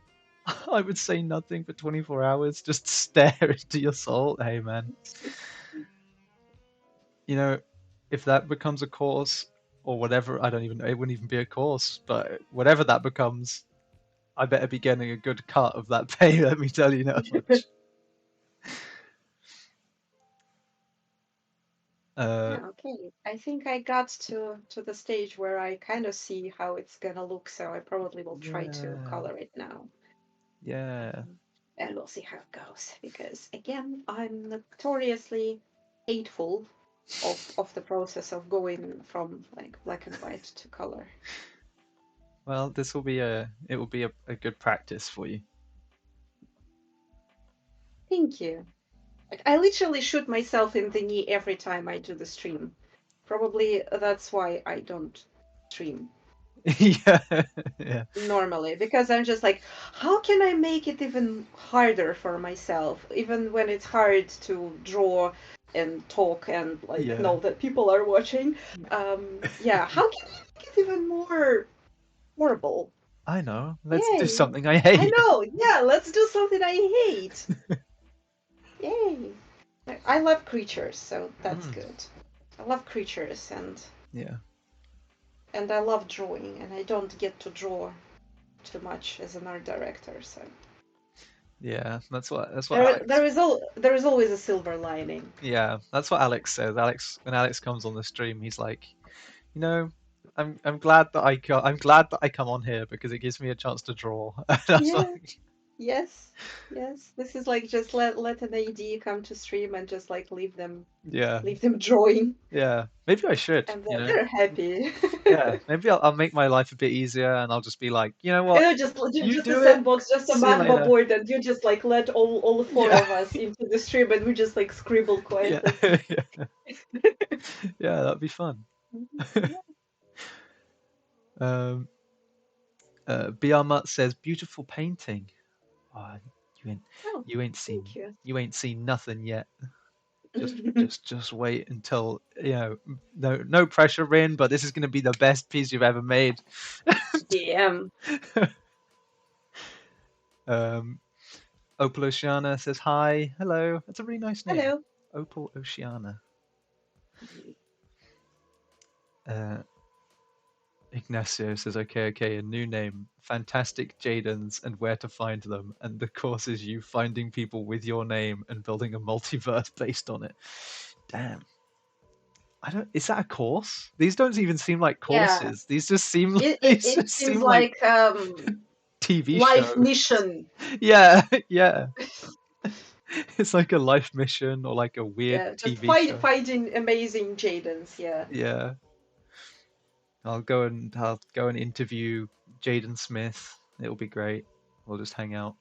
I would say nothing for 24 hours. Just stare into your soul. Hey, man. You know, if that becomes a course or whatever, I don't even know. It wouldn't even be a course, but whatever that becomes, I better be getting a good cut of that pay. Let me tell you that much. Uh, Yeah, okay. I think I got to the stage where I kind of see how it's gonna look, so I probably will try to yeah, color it now. yeah. And we'll see how it goes. Because again, I'm notoriously hateful of the process of going from like black and white to color. Well, this will be it will be a good practice for you. Thank you. Like, I literally shoot myself in the knee every time I do the stream. Probably that's why I don't stream Yeah, yeah, normally, because I'm just like, how can I make it even harder for myself, even when it's hard to draw and talk and like yeah. know that people are watching. Yeah, how can I make it even more horrible? I know. Let's do Yay. something I I hate. know, yeah, let's do something I hate. Yay. I love creatures, so that's Mm, good. I love creatures yeah, and I love drawing, and I don't get to draw too much as an art director, so yeah. That's what Alex. there is always a silver lining. Yeah, that's what Alex says. When Alex comes on the stream, he's like, you know, I'm glad that I'm glad that I come on here because it gives me a chance to draw. And I was Yeah, like, yes, yes. This is like just let an AD come to stream and just like yeah, leave them drawing, yeah. Maybe I should. and they're happy. Yeah, maybe I'll make my life a bit easier, and I'll just be like, you know You what, know, you just a do it. sandbox, just a See you magma later. board, and you just like let all four Yeah, of us into the stream, and we just like scribble yeah, quietly. yeah, yeah. That'd be fun. Yeah. Um, BR Mutt says beautiful painting. Oh, you ain't Oh, you ain't seen thank you. you ain't seen nothing yet. Just wait until no pressure, Rin, but this is going to be the best piece you've ever made. Damn. um, Opal Oceana says hi, hello. That's a really nice name, Hello. Opal Oceana. Ignacio says, okay, a new name, Fantastic Jadens and Where to Find Them, and the course is you finding people with your name and building a multiverse based on it. Damn. Is that a course? These don't even seem like Yeah. courses. These just seem It seems like TV life shows. mission. Yeah, yeah. It's like a life mission or like a weird Yeah, just TV show. fighting amazing Jadens. Yeah. Yeah. I'll go and interview Jaden Smith. It'll be great. We'll just hang out.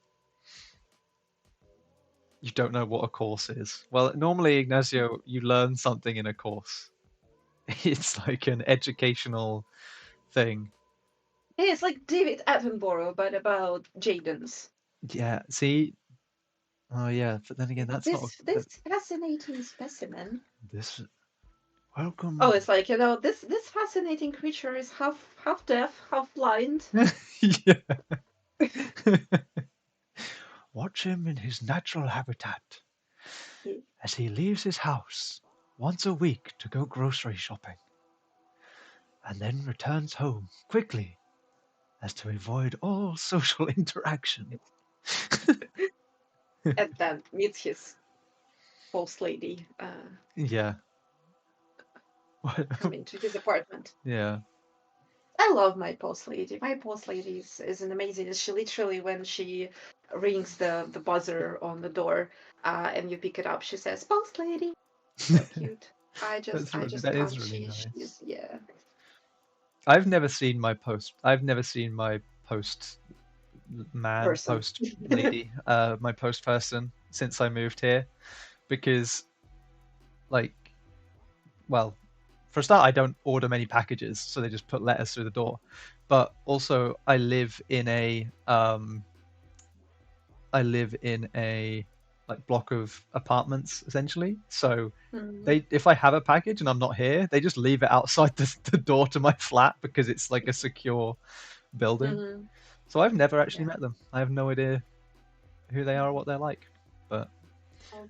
You don't know what a course is. Well, normally, Ignacio, you learn something in a course. It's like an educational thing. Yeah, it's like David Attenborough, but about Jadens. Yeah, see? Oh, yeah, but then again, that's not This fascinating specimen. this. Welcome. Oh, it's like, this fascinating creature is half deaf, half blind. Yeah. Watch him in his natural habitat as he leaves his house once a week to go grocery shopping, and then returns home quickly as to avoid all social interaction. And then meets his post lady Yeah. coming to his apartment. Yeah. I love my post lady. My post lady is an amazing. She literally, when she rings the buzzer on the door, and you pick it up, she says, "Post lady." So cute. I just That can't. is really nice. She's yeah. I've never seen my post man, Person. post lady, my post person since I moved here, because, like, well, for a start, I don't order many packages, so they just put letters through the door. But also, I live in a like block of apartments essentially. So if I have a package and I'm not here, they just leave it outside the door to my flat because it's like a secure building. Mm-hmm. So I've never actually met them. I have no idea who they are or what they're like. But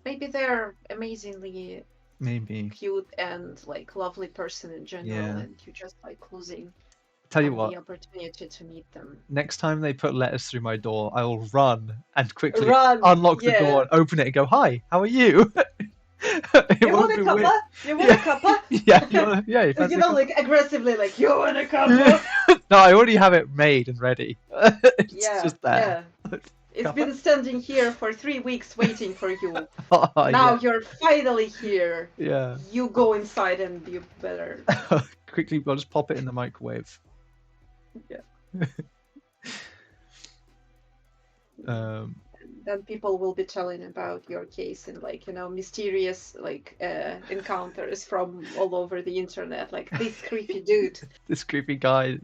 maybe they're amazingly maybe cute and like lovely person in general, and you just like losing tell you what, the opportunity to meet them. next time they put letters through my door, I will run and quickly Run, unlock the door and open it and go, "Hi, how are you?" You want a cuppa? You want a cuppa? Yeah. Like aggressively, like, you want a cuppa? No, I already have it made and ready. It's just there. It's Kappa? been standing here for 3 weeks waiting for you. Oh, Now yeah, you're finally here. yeah. You go inside and you better. Quickly, I'll just pop it in the microwave. Yeah. Um, Then people will be telling about your case and like, mysterious like encounters from all over the internet. Like this creepy dude. this creepy guy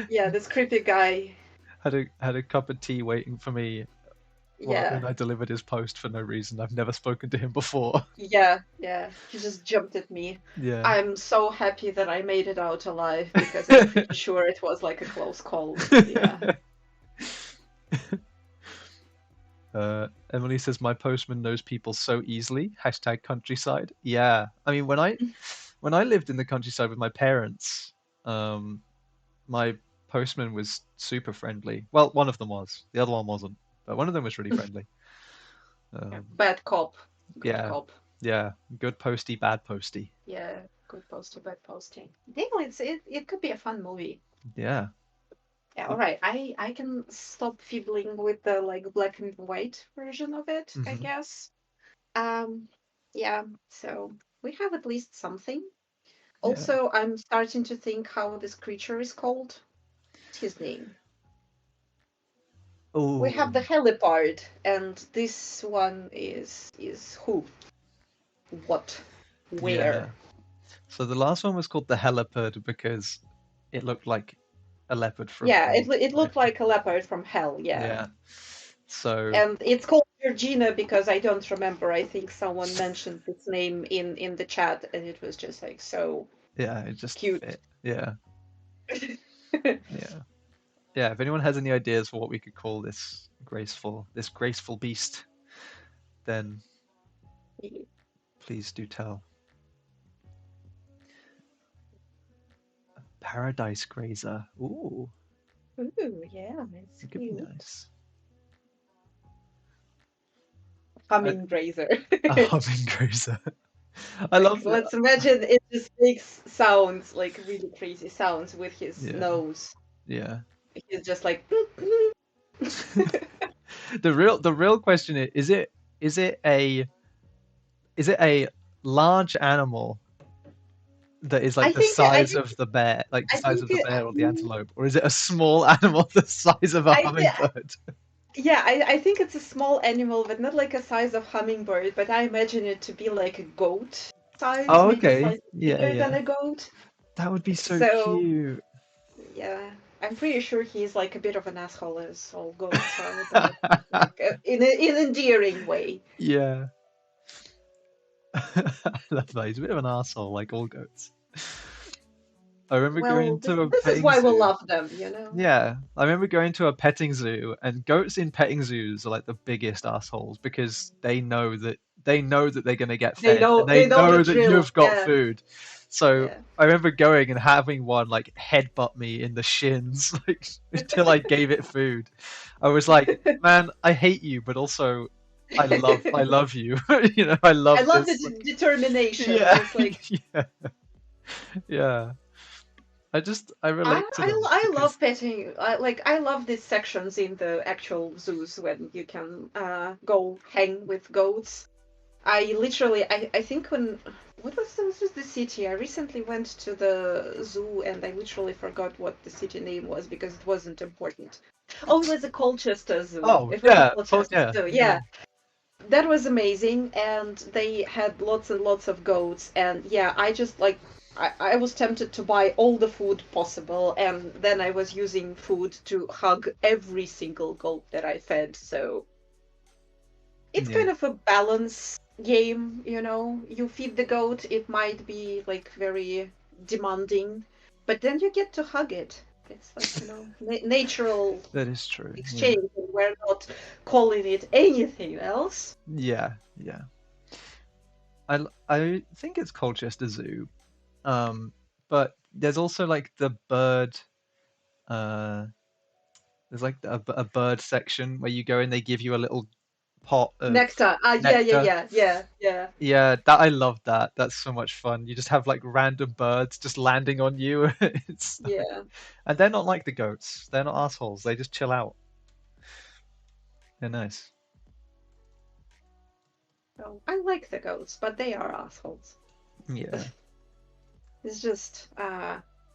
Yeah, this creepy guy. had a cup of tea waiting for me Yeah. when I delivered his post for no reason. I've never spoken to him before. Yeah, yeah. He just jumped at me. Yeah. I'm so happy that I made it out alive because I'm pretty sure it was like a close call. Yeah. Emily says my postman knows people so easily. Hashtag countryside. Yeah, I mean when I lived in the countryside with my parents, my postman was super friendly. Well, one of them was. The other one wasn't, but one of them was really friendly. Yeah. Um, Bad cop. Good yeah, cop. yeah, good posty, bad posty. Yeah, good posting, bad posting. Damn, it could be a fun movie. Yeah. Yeah, all right. I can stop fiddling with the like black and white version of it, I Hmm. guess. Um, yeah, so we have at least something. Yeah. Also, I'm starting to think how this creature is called. What's his name? We Oh, have the helipard, and this one is who? What? yeah. Where? So the last one was called the helipad because it looked like a leopard from Yeah, hell, it right? looked like a leopard from hell, yeah. Yeah. So And it's called Georgina because I don't remember. I think someone mentioned this name in the chat, and it was just like so yeah, it just cute. fit. Yeah. Yeah. Yeah. If anyone has any ideas for what we could call this graceful beast, then please do tell. Paradise grazer. Ooh, Ooh, yeah, it's it could be cute. nice. A, Humming grazer. a humming grazer. I Like, love it. let's imagine it just makes sounds, like really crazy sounds with his Yeah. nose. Yeah. He's just like, The real question is it a large animal that is like I the think, I size think, of the bear, like the I size think, of the bear or the antelope, or is it a small animal the size of a I think, hummingbird? yeah, I think it's a small animal, but not like a size of hummingbird, but I imagine it to be like a goat size, Oh, maybe okay. slightly Yeah, bigger than yeah. a goat. That would be so So, cute. yeah, I'm pretty sure he's like a bit of an asshole as all goats are, but like in an endearing way. Yeah. I love that. He's a bit of an asshole, like all goats. I remember Well, going this to a this is petting why we zoo. love them, you know? Yeah, I remember going to a petting zoo, and goats in petting zoos are like the biggest assholes because they know that they're gonna get They fed, and know they they know the know that drill. you've got Yeah, food. So yeah. I remember going and having one like headbutt me in the shins, like until I gave it food. I was like, man, I hate you, but also I love you. I I love love the this. Like, determination. yeah, It's like yeah, yeah. I I relate to I, them I because love petting. I love these sections in the actual zoos when you can go hang with goats. I think when what was the city? I recently went to the zoo and I literally forgot what the city name was because it wasn't important. Oh, it was the Colchester Zoo. oh It was the yeah, Colchester yeah, Zoo. yeah. Yeah, that was amazing, and they had lots and lots of goats. And yeah, I just like I was tempted to buy all the food possible, and then I was using food to hug every single goat that I fed. So it's Yeah. kind of a balance game, you know. You feed the goat, it might be like very demanding, but then you get to hug it. It's like, natural That is true. Yeah. exchange. And we're not calling it anything else. Yeah. Yeah. I think it's Colchester Zoo. Um, but there's also like the bird. Uh, there's like a bird section where you go and they give you a little pot of Nectar. Yeah, yeah, nectar. yeah, yeah, yeah, Yeah, that I love that. That's so much fun. You just have like random birds just landing on you. It's yeah. and they're not like the goats. They're not assholes. They just chill out. They're nice. So I like the goats, but they are assholes. Yeah. It's just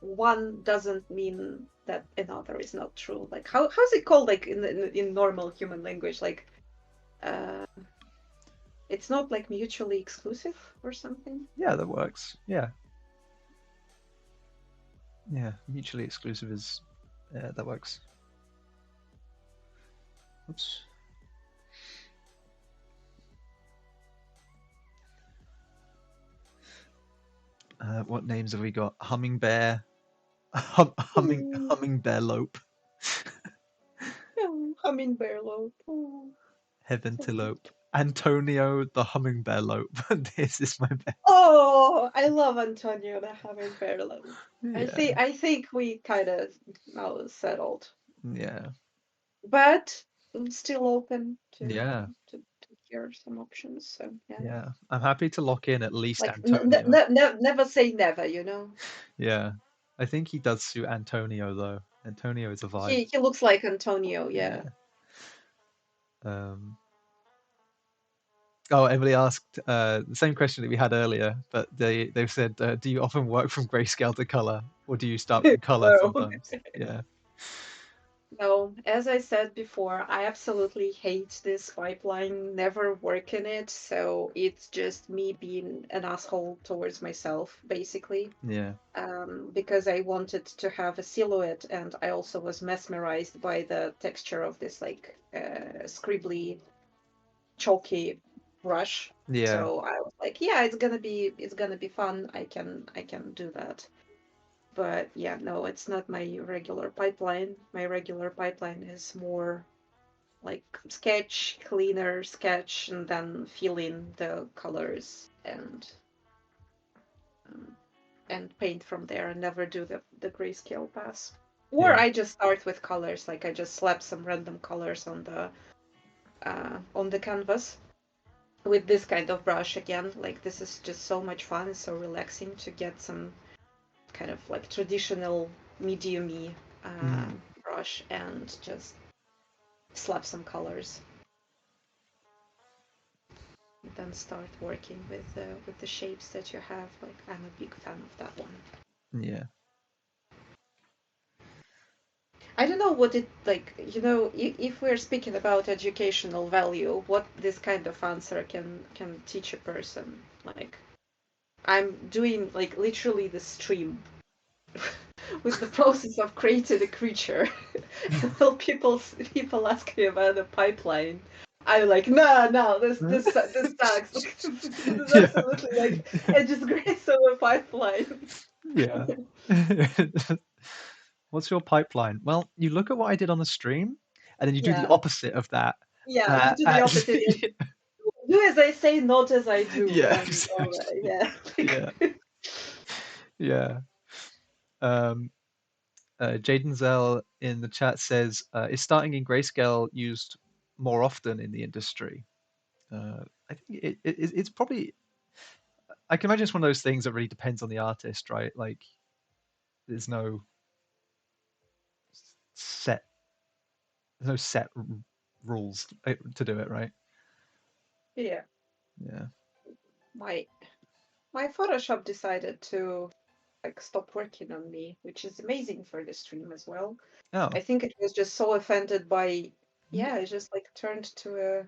one doesn't mean that another is not true. Like how's it called like in normal human language? Like uh it's not like mutually exclusive or something. Yeah, that works. Yeah. Yeah. Mutually exclusive is that works. Oops. What names have we got? Hummingbear, Mm. hummingbear lope, Oh, hummingbird. Oh, so heaventelope, cute. Antonio the hummingbird lope. This is my best. Oh, I love Antonio the hummingbird. Yeah. I think we kind of now settled, Yeah. but I'm still open Yeah. to hear some options. So yeah, Yeah. I'm happy to lock in at least like Antonio. never say never, you know. Yeah. I think he does suit Antonio though. Antonio is a vibe. He looks like Antonio, yeah. Yeah. Um, oh, Emily asked the same question that we had earlier, but they've said, do you often work from grayscale to color, or do you start from color No. sometimes? Yeah. No, as I said before, I absolutely hate this pipeline, never work in it, so it's just me being an asshole towards myself, basically. Yeah. Because I wanted to have a silhouette, and I also was mesmerized by the texture of this like scribbly, chalky brush. Yeah. So I was like, yeah, it's gonna be fun. I can do that. But yeah, no, it's not my regular pipeline. My regular pipeline is more like sketch, cleaner sketch, and then fill in the colors um, and paint from there and never do the grayscale pass. Or Yeah. I just start with colors, like I just slap some random colors on the canvas with this kind of brush again. Like this is just so much fun, it's so relaxing to get some kind of like traditional medium-y Mm. brush and just slap some colors. Then start working with the shapes that you have. Like I'm a big fan of that one. Yeah. I don't know what it like. You know, if we're speaking about educational value, what this kind of answer can teach a person. Like I'm doing like literally the stream with the process of creating a creature. Well, people ask me about the pipeline. I'm like, no, this sucks. This is Yeah. absolutely like a disgrace of a pipeline. Yeah. What's your pipeline? Well, you look at what I did on the stream, and then you do the Yeah, opposite of that. yeah. You Uh, do the at, opposite. Do as I say, not as I do, yeah, and exactly. yeah, Yeah, yeah. Um, Jaden Zell in the chat says, "Is starting in grayscale used more often in the industry?" I think it's probably. I can imagine it's one of those things that really depends on the artist, right? Like, there's no set, there's no set rules to do it, right? yeah. Yeah. My my Photoshop decided to like stop working on me, which is amazing for the stream as well. Oh, I think it was just so offended by, yeah, it just like turned to a,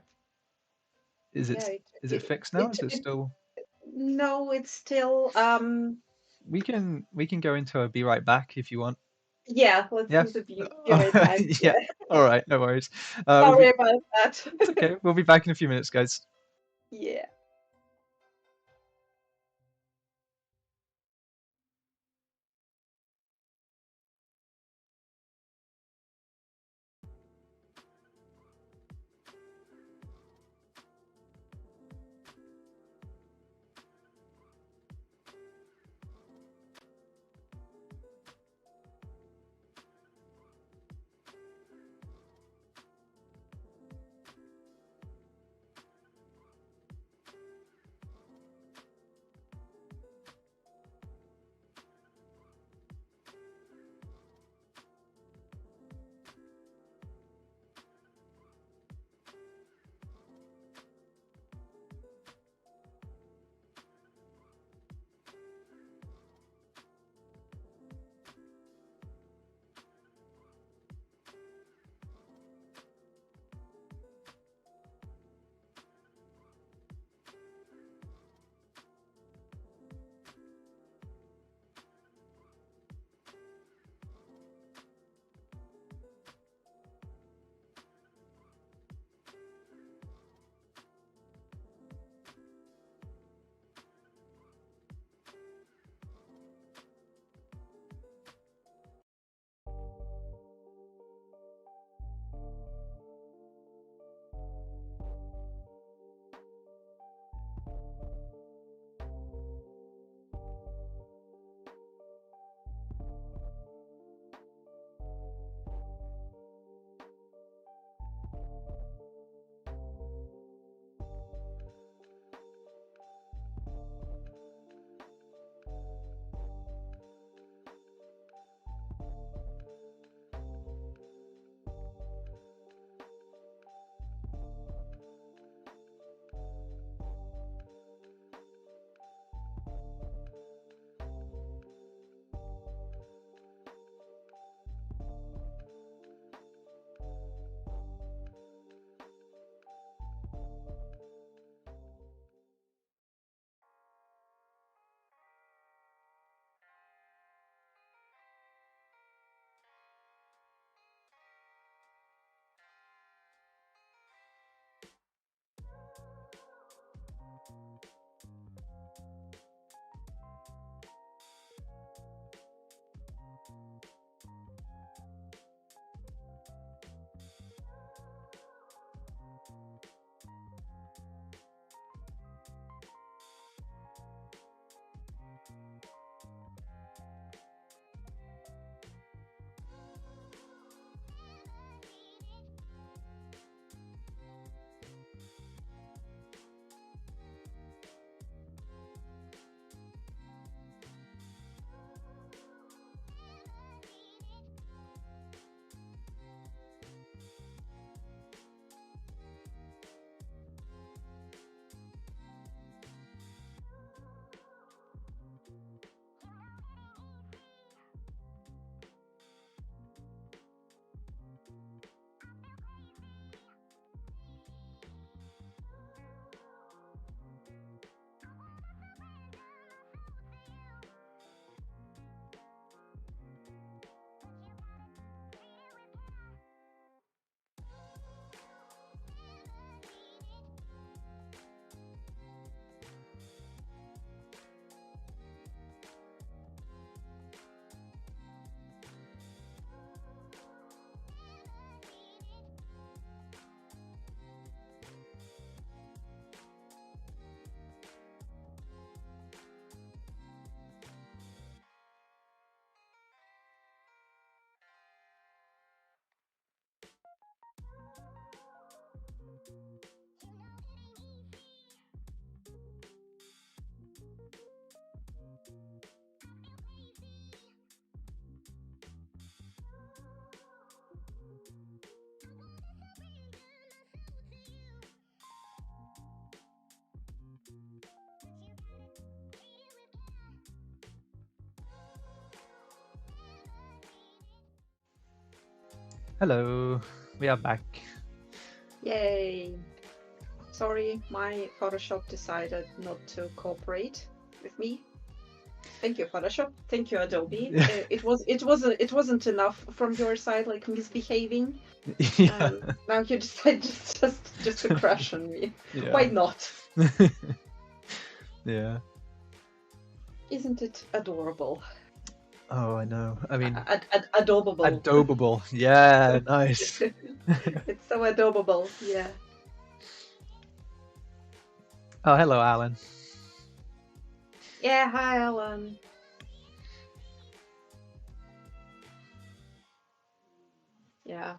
is it yeah, is it fixed now? Is it it still? no, it's still, We can go into a be right back if you want. yeah, let's Yeah. do the be right back. Yeah. Yeah, All right. No worries. We'll be. sorry about that. It's okay. We'll be back in a few minutes, guys. Yeah. Hello, we are back. Yay! Sorry, my Photoshop decided not to cooperate with me. Thank you, Photoshop. Thank you, Adobe. It wasn't enough from your side, like misbehaving. Yeah, Now you decide just to crash on me. Why yeah, not? yeah. Isn't it adorable? Oh, I know. I mean, Adobable. adobable. Yeah, nice. It's so adobable. Yeah. Oh, hello, Alan. Yeah. Hi, Alan. Yeah.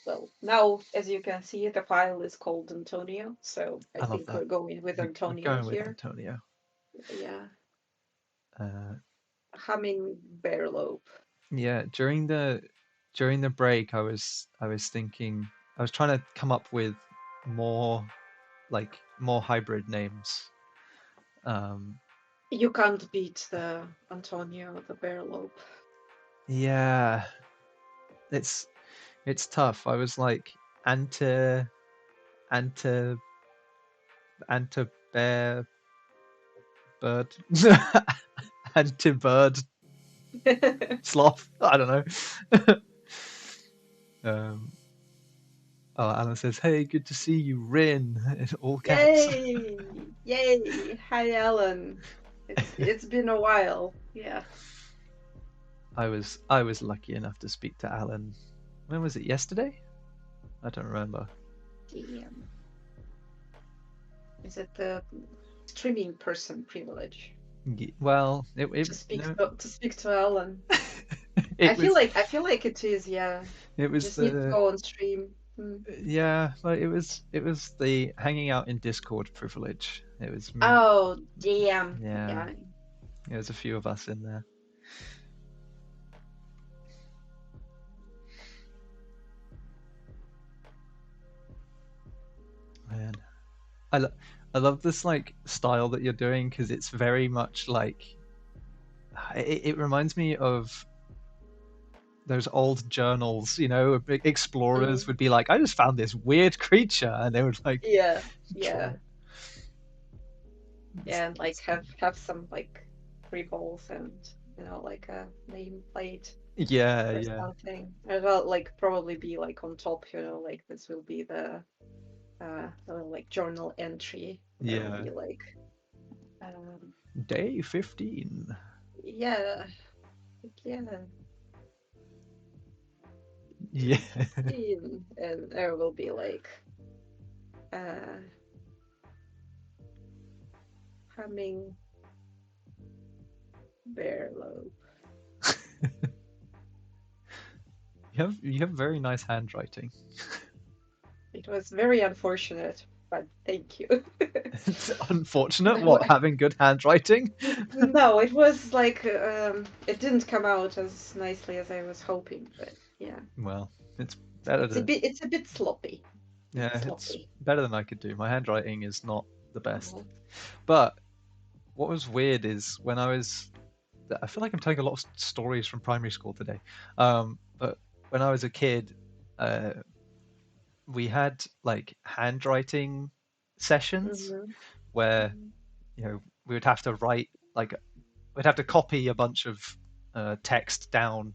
Well, now, as you can see, the file is called Antonio, so I I love think that. we're going with We're Antonio going with here. Antonio. Yeah, Uh, humming bearlope. yeah. During the break, I was thinking I was trying to come up with more more hybrid names. Um, You can't beat the Antonio the bearlope. yeah, it's it's tough. I was like ante ante bear bird ante bird sloth. I don't know. um, oh, Alan says, "Hey, good to see you, Rin." In all caps. Yay! Yay! Hi, Alan. It's been a while. Yeah. I was lucky enough to speak to Alan. When was it? Yesterday? I don't remember. Damn. Is it the streaming person privilege Well, it to speak no, to speak to Alan? it was I feel like it is. Yeah. it You was just need to the go on stream. yeah, well, it was the hanging out in Discord privilege. It was me. Oh, damn. Yeah, Yeah. there's a few of us in there. Man, I lo- I love this like style that you're doing because it's very much like it reminds me of those old journals. Explorers Mm. would be like, "I just found this weird creature," and they would like Yeah. draw Yeah. it. Yeah. And like have some like ribbons and like a nameplate Yeah, or yeah, something. As well, like probably be like on top, like this will be the little, like journal entry. There will yeah. be like um Day 15. yeah, like, yeah, Yeah, 15, and there will be like uh humming bearlobe. you have very nice handwriting. It was very unfortunate, but thank you. It's unfortunate what having good handwriting. No, it was like it didn't come out as nicely as I was hoping, but yeah, Well, it's better to it's a bit sloppy. Bit yeah, it's sloppy. better than I could do. My handwriting is not the best. Oh. But what was weird is when I feel like I'm telling a lot of stories from primary school today. But when I was a kid, uh, we had like handwriting sessions Hmm. where Hmm. we would have to write like we'd have to copy a bunch of text down,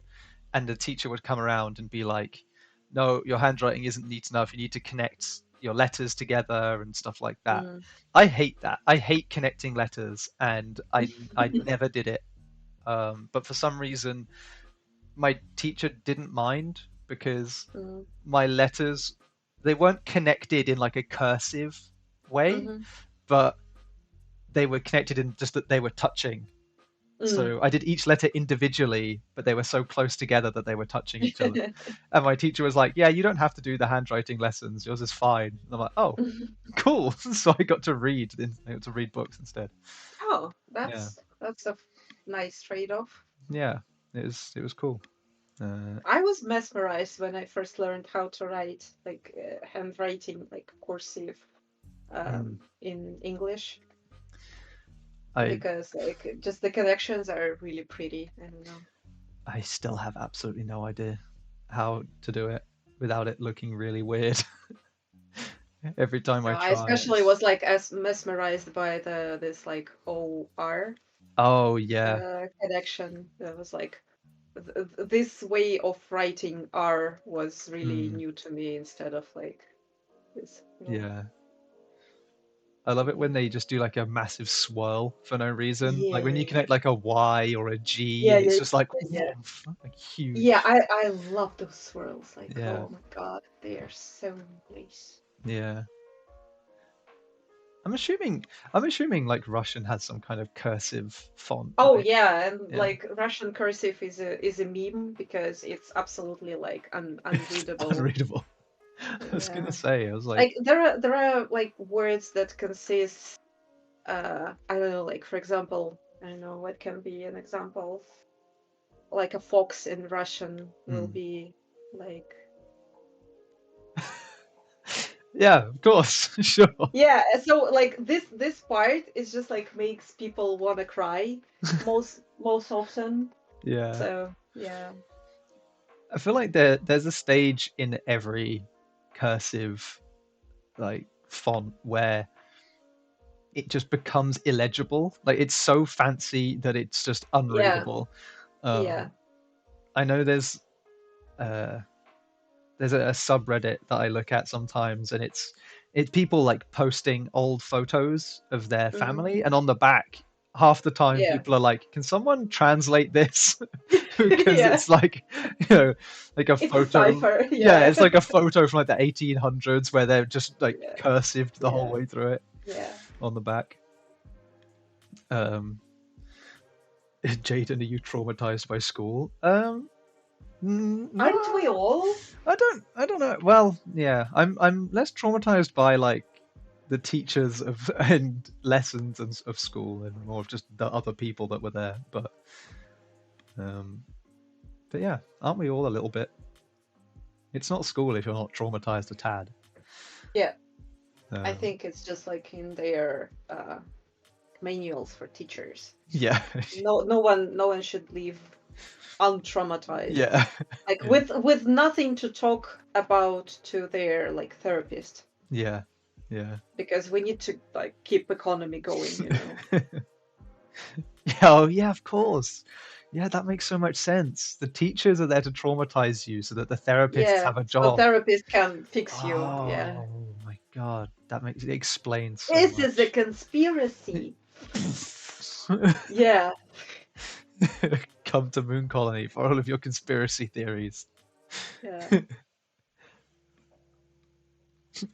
and the teacher would come around and be like, "No, your handwriting isn't neat enough. You need to connect your letters together and stuff like that." Mm. I hate that. I hate connecting letters, and I never did it. But for some reason, my teacher didn't mind because Mm. my letters they weren't connected in like a cursive way, Hmm. but they were connected in just that they were touching. Mm. So I did each letter individually, but they were so close together that they were touching each other. And my teacher was like, "Yeah, you don't have to do the handwriting lessons. Yours is fine." And I'm like, "Oh, cool." So I got to read books instead. Oh, Yeah, that's a nice trade-off. yeah, it was cool. Uh, I was mesmerized when I first learned how to write like handwriting, like cursive, mm, in English, I because like just the connections are really pretty. I don't know. I still have absolutely no idea. how to do it without it looking really weird every time I I try. especially was like as mesmerized by the this like OR Oh yeah, connection. That was like this way of writing R was really mm, new to me instead of like this. yeah. I love it when they just do like a massive swirl for no reason. Like when you Yeah, connect like a Y or a G, yeah, and it's yeah, just like yeah. woof, like Yeah, huge. I love those swirls. Like, Yeah, oh my God, they are so nice. yeah. I'm assuming I'm assuming like Russian has some kind of cursive font, Oh right? yeah, and Yeah, like Russian cursive is a meme because it's absolutely like unreadable. unreadable. I was gonna Yeah. say, I was like, Like there are like words that consist I don't know, like for example, I don't know what can be an example. Like a fox in Russian will hmm. be like Yeah, of course, sure. yeah, so like this part is just like makes people want to cry most often. Yeah, So yeah. I feel like there's a stage in every cursive like font where it just becomes illegible. Like it's so fancy that it's just Yeah. unreadable. Yeah. Um, I know uh, there's a subreddit that I look at sometimes, and it's people like posting old photos of their Hmm. family, and on the back, half the time Yeah. people are like, "Can someone translate this?" Because Yeah. it's like, you know, like a It's a photo. cipher. Yeah, Yeah. it's like a photo from like the 1800s where they're just like Yeah. cursived the whole Yeah. way through it Yeah. on the back. Um, Jaden, are you traumatized by school? Aren't we No, all? I don't know. Well, yeah, I'm less traumatized by like the teachers of and lessons and of school, and more of just the other people that were there. Um, but yeah, aren't we all a little bit? It's not school if you're not traumatized a tad. Yeah. I Um, think it's just like in their manuals for teachers. yeah, No one should leave untraumatized. yeah, Like yeah, with nothing to talk about to their like therapist yeah, yeah. because we need to like keep economy going. Yeah, oh yeah, of course. Yeah, that makes so much sense. The teachers are there to traumatize you so that the therapists Yeah, have a so job. therapist can fix you. Yeah. Oh my god, that makes it explains so This is a much. conspiracy. Yeah. Come to Moon Colony for all of your conspiracy theories. Yeah.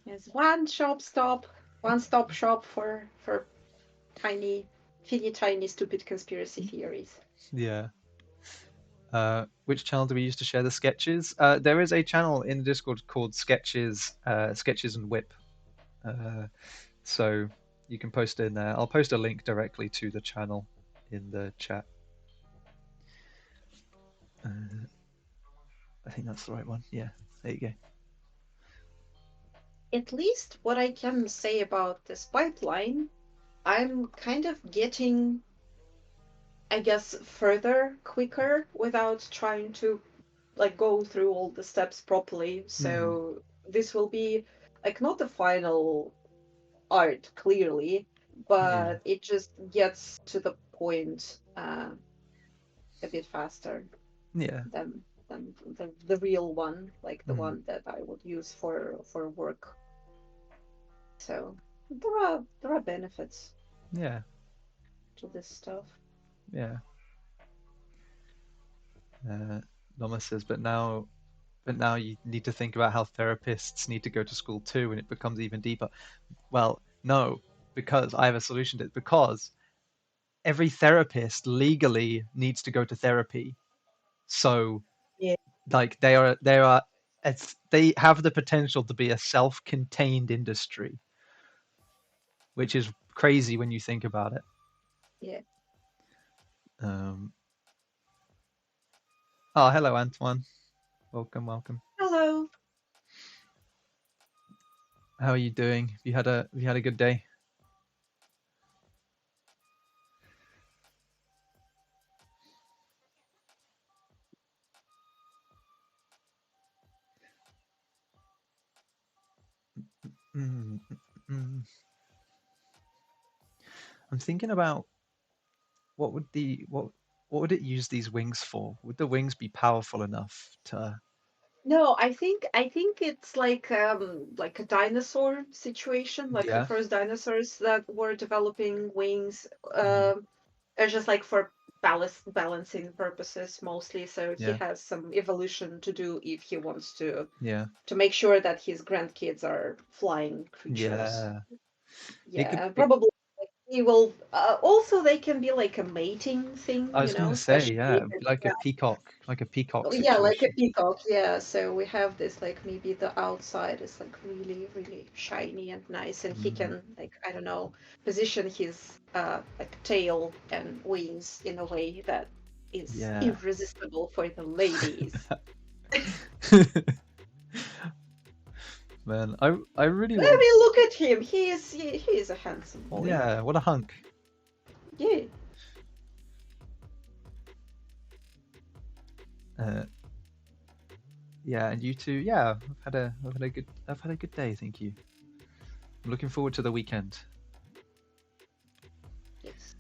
It's one stop shop for tiny, teeny tiny stupid conspiracy theories. Yeah. Which channel do we use to share the sketches? There is a channel in the Discord called Sketches and Whip. Uh, so you can post in there. I'll post a link directly to the channel in the chat. Uh, I think that's the right one. Yeah, there you go. At least what I can say about this pipeline, I'm kind of getting, I guess, further quicker without trying to like go through all the steps properly. Hmm. So this will be like not the final art clearly, Yeah. but it just gets to the point a bit faster Yeah. than the real one, like the Hmm. one that I would use for work. So there are benefits Yeah. to this stuff. Yeah. Uh, Noma says, but now you need to think about how therapists need to go to school too, and it becomes even deeper. Well, no, because I have a solution to it. Because every therapist legally needs to go to therapy. So, Yeah. like, they have the potential to be a self-contained industry, which is crazy when you think about it. Yeah. Um, oh, hello, Antoine. Welcome, welcome. Hello. How are you doing? Have you had a good day? Mm, mm. I'm thinking about what would it use these wings for? Would the wings be powerful enough to? No, I think it's like a dinosaur situation, like the Yeah. first dinosaurs that were developing wings. Mm, They're just like for balancing purposes mostly. So he yeah. has some evolution to do if he wants Yeah. to make sure that his grandkids are flying creatures. Yeah. It could. Yeah, probably he will. Also, they can be like a mating I thing, was gonna say, especially yeah, if it'd be it's like a peacock yeah, like a situation. peacock. Yeah, so we have this like maybe the outside is like really, really shiny and nice, and he Mm, can like I don't know position his like tail and wings in a way that is yeah. irresistible for the ladies. Man, I really I want. mean, look at him. He is a handsome boy. Yeah, what a hunk. Yeah. Uh, yeah, and you too. Yeah, I've had a good day. Thank you. I'm looking forward to the weekend. Yes.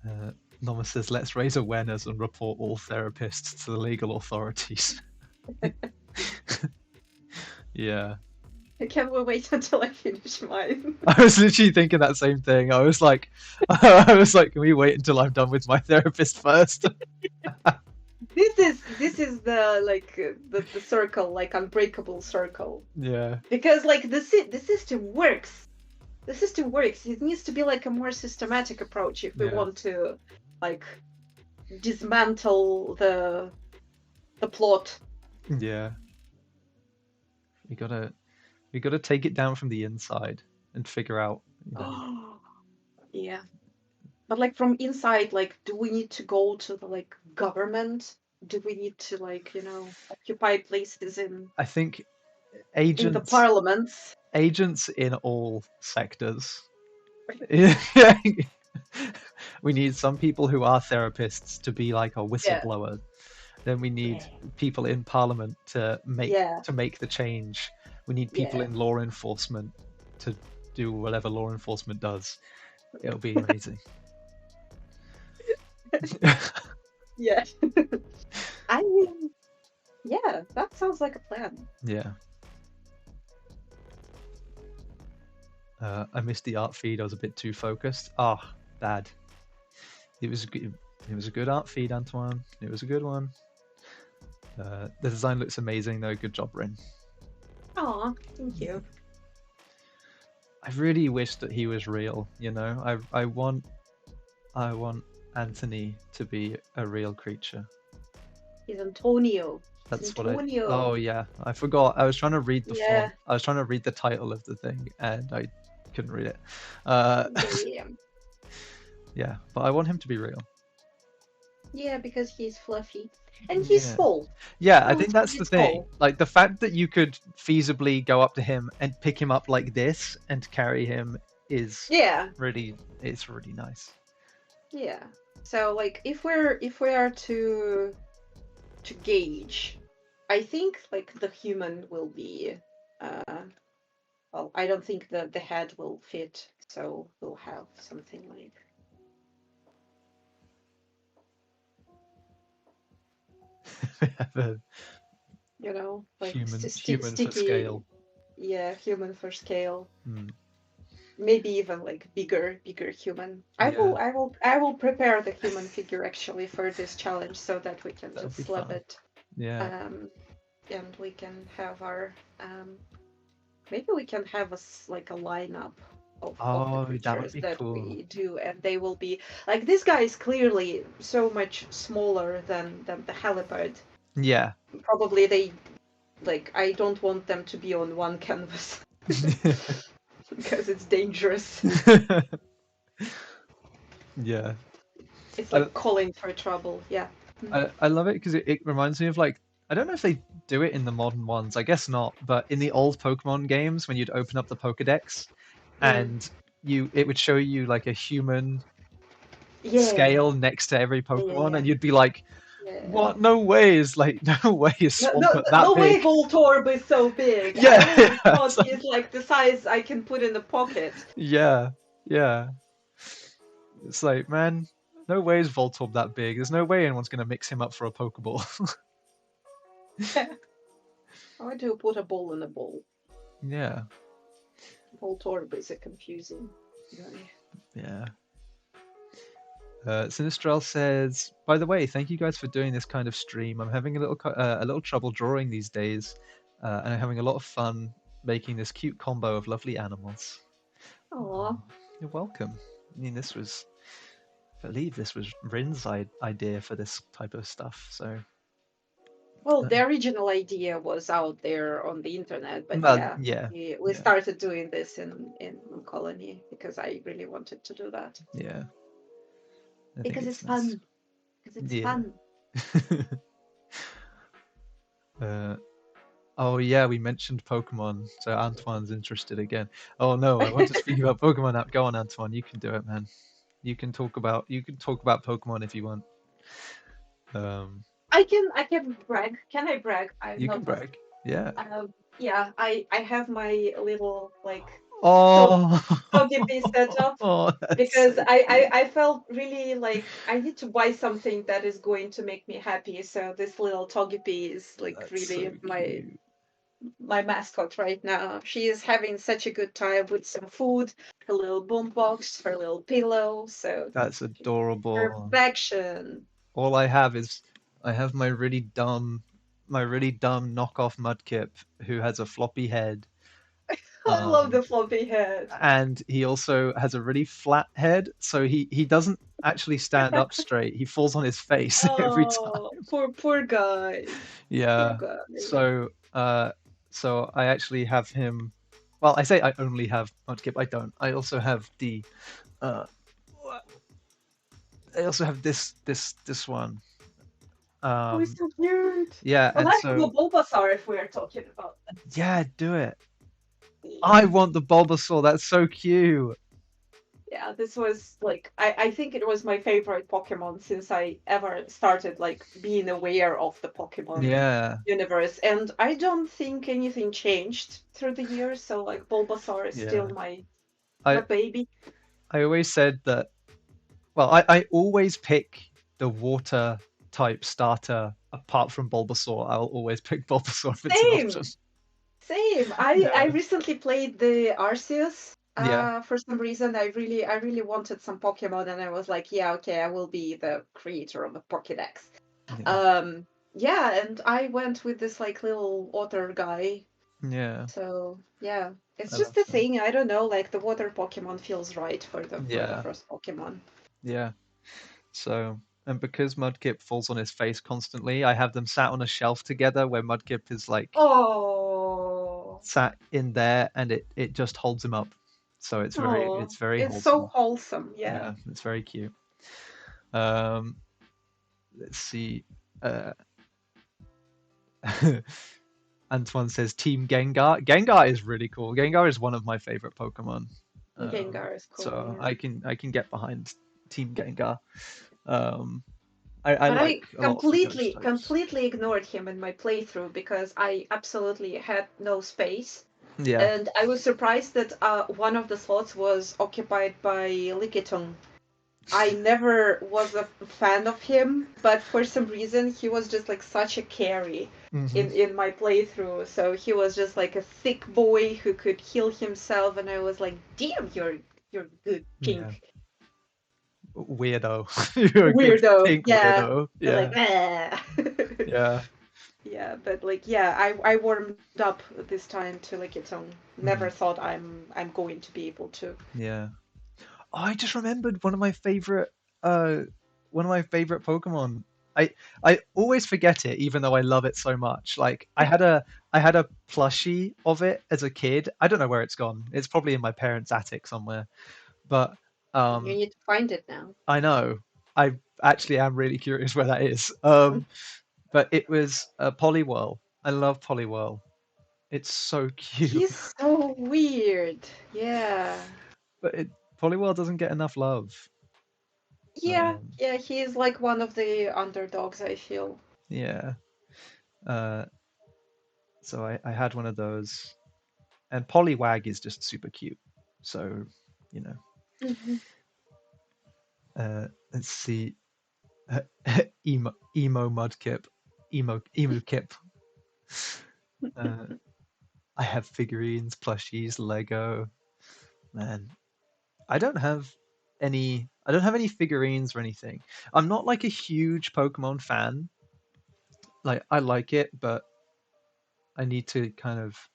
Uh, Noma says, let's raise awareness and report all therapists to the legal authorities. Yeah. Can we wait until I finish mine? I was literally thinking that same thing. I was like, I was like, can we wait until I'm done with my therapist first? This is the like the circle, like unbreakable circle. Yeah, Because like the system works. The system works. It needs to be like a more systematic approach if we yeah, want to like dismantle the plot. yeah. We gotta we gotta take it down from the inside and figure out, you know. Yeah. But like from inside, like do we need to go to the like government? Do we need to like, occupy places I think in the agents parliaments? agents in all sectors. Yeah. We need some people who are therapists to be like a Yeah. whistleblower. Then we need Yeah. people in parliament Yeah. to make the change. We need people Yeah. in law enforcement to do whatever law enforcement does. It'll be amazing. Yeah. I mean, yeah, that sounds like a plan. Yeah. I missed the art feed. I was a bit too focused. Ah, oh, bad. It was it was a good art feed, Antoine. It was a good one. The design looks amazing, though. Good job, Rin. Aw, thank you. I really wish that he was real. You know, I want Anthony to be a real creature. He's Antonio. That's what I. Antonio. Oh yeah, I forgot. I was trying to read the Yeah. font. I was trying to read the title of the thing, and I couldn't read it. Yeah. Yeah, but I want him to be real. Yeah, because he's fluffy. And he's Yeah. small. Yeah, I think that's Relatively the thing. small. Like the fact that you could feasibly go up to him and pick him up like this and carry him is Yeah. it's really nice. Yeah. So like if we are to gauge, I think like the human will be well, I don't think the head will fit, so we'll have something like We have a like human for sticky, scale. yeah, human for scale. Mm, Maybe even like bigger human. I yeah, will I will I will prepare the human figure actually for this challenge so that we can that'll just be slap fun. it, Yeah. um and we can have our maybe we can have like a lineup of the Oh, that would creatures be that cool. we do, and they will be like this guy is clearly so much smaller than the halibut. Yeah. Probably they like I don't want them to be on one canvas because it's dangerous. Yeah. It's I, like calling for trouble. Yeah. I love it because it reminds me of like I don't know if they do it in the modern ones. I guess not, but in the old Pokemon games, when you'd open up the Pokedex Mm. and it would show you like a human Yeah. scale next to every Yeah. Yeah. Pokemon, Yeah. and you'd be like, Yeah. what? No way is like no way is No, no, Swampert that no way big. Voltorb is so big. I Yeah, always yeah, thought he's like the size I can put in a pocket. yeah, yeah. It's like, man, no way is Voltorb that big. There's no way anyone's gonna mix him up for a Pokeball. How do you put a ball in a bowl? Yeah, Voltorb is a confusing guy. yeah. Sinistrel says, "By the way, thank you guys for doing this kind of stream. I'm having a little trouble drawing these days, and I'm having a lot of fun making this cute combo of lovely animals." Aw. Aw, you're welcome. I mean, I believe this was Rin's idea for this type of stuff. So, Well, uh, the original idea was out there on the internet, but well, yeah, yeah, we yeah, started doing this in Colony because I really wanted to do that. yeah. I think Because it's it's nice. fun. Because it's Yeah. fun. uh, oh yeah, we mentioned Pokemon, so Antoine's interested again. Oh no, I want to speak about Pokemon app. Go on, Antoine, you can do it, man. You can talk about Pokemon if you want. Um, I can brag. Can I brag? I'm you can not asked. brag. Yeah. Yeah, I have my little like Oh, Togepi setup oh, that's so because cute. I felt really like I need to buy something that is going to make me happy. So this little Togepi is like That's so really cute. my mascot right now. She is having such a good time with some food, her little boombox, her little pillow. So That's adorable. perfection. All I have is I have my really dumb knockoff Mudkip who has a floppy head. I love Um, the floppy head. and he also has a really flat head, so he doesn't actually stand up straight. He falls on his face every time. Oh, poor guy. Poor Yeah. guy. So so I actually have him. Well, I say I only have Mudkip. I don't. I also have the. Uh, I also have this one. Oh, he's Um, so cute. yeah, Well, and I have a so Bulbasaur if we are talking about yeah, do it. I that. want the Bulbasaur. That's so cute. Yeah, this was like I think it was my favorite Pokemon since I ever started like being aware of the Pokemon Yeah, universe. And I don't think anything changed through the years, so like Bulbasaur is still yeah. my I baby. I always said that. Well, I always pick the water type starter apart from Bulbasaur. I'll always pick Bulbasaur if it's an option. Same, same. I Yeah, recently played the Arceus. yeah, For some reason, I really wanted some Pokemon, and I was like, yeah, okay, I will be the creator of a Pokédex. yeah, Um, yeah, and I went with this like little otter guy. yeah. So yeah, it's I just love a that. thing. I don't know, like the water Pokemon feels right for the Yeah, first Pokemon. yeah. So, and because Mudkip falls on his face constantly, I have them sat on a shelf together where Mudkip is like Oh, sat in there, and it just holds him up. So it's very oh, it's very it's so wholesome. wholesome. Yeah. Yeah, it's very cute. Um, let's see. Uh, Antoine says Team Gengar. Gengar is really cool. Gengar is one of my favorite Pokemon. Gengar is cool. So Yeah. I can get behind Team Gengar. Um, I But I like a lot of the ghost types. completely ignored him in my playthrough because I absolutely had no space. Yeah. And I was surprised that one of the slots was occupied by Lickitung. I never was a fan of him, but for some reason he was just like such a carry Hmm. in my playthrough. So he was just like a thick boy who could heal himself, and I was like, "Damn, you're good, Yeah. pink Weirdo. You're a good weirdo." pink Yeah, weirdo. but like, Yeah. ah. Yeah. Yeah, but like, yeah, I warmed up this time to like its own. Never Mhm. thought I'm going to be able to. Yeah. Oh, I just remembered uh one of my favorite Pokemon. I I always forget it even though I love it so much. Like I had a plushie of it as a kid. I don't know where it's gone. It's probably in my parents' attic somewhere. But You um need to find it now. I know. I actually am really curious where that is. But it was a Poliwhirl. I love Poliwhirl. It's so cute. He's so weird. Yeah. But Poliwhirl doesn't get enough love. Yeah, yeah, he is like one of the underdogs, I feel. Yeah. Uh, so I had one of those, and Poliwag is just super cute. So, you know, Mhm. let's see, emo Mudkip, emu Kip. Uh, I have figurines, plushies, Lego. Man, I don't have I don't have any figurines or anything. I'm not like a huge Pokemon fan. Like I like it, but I need to kind of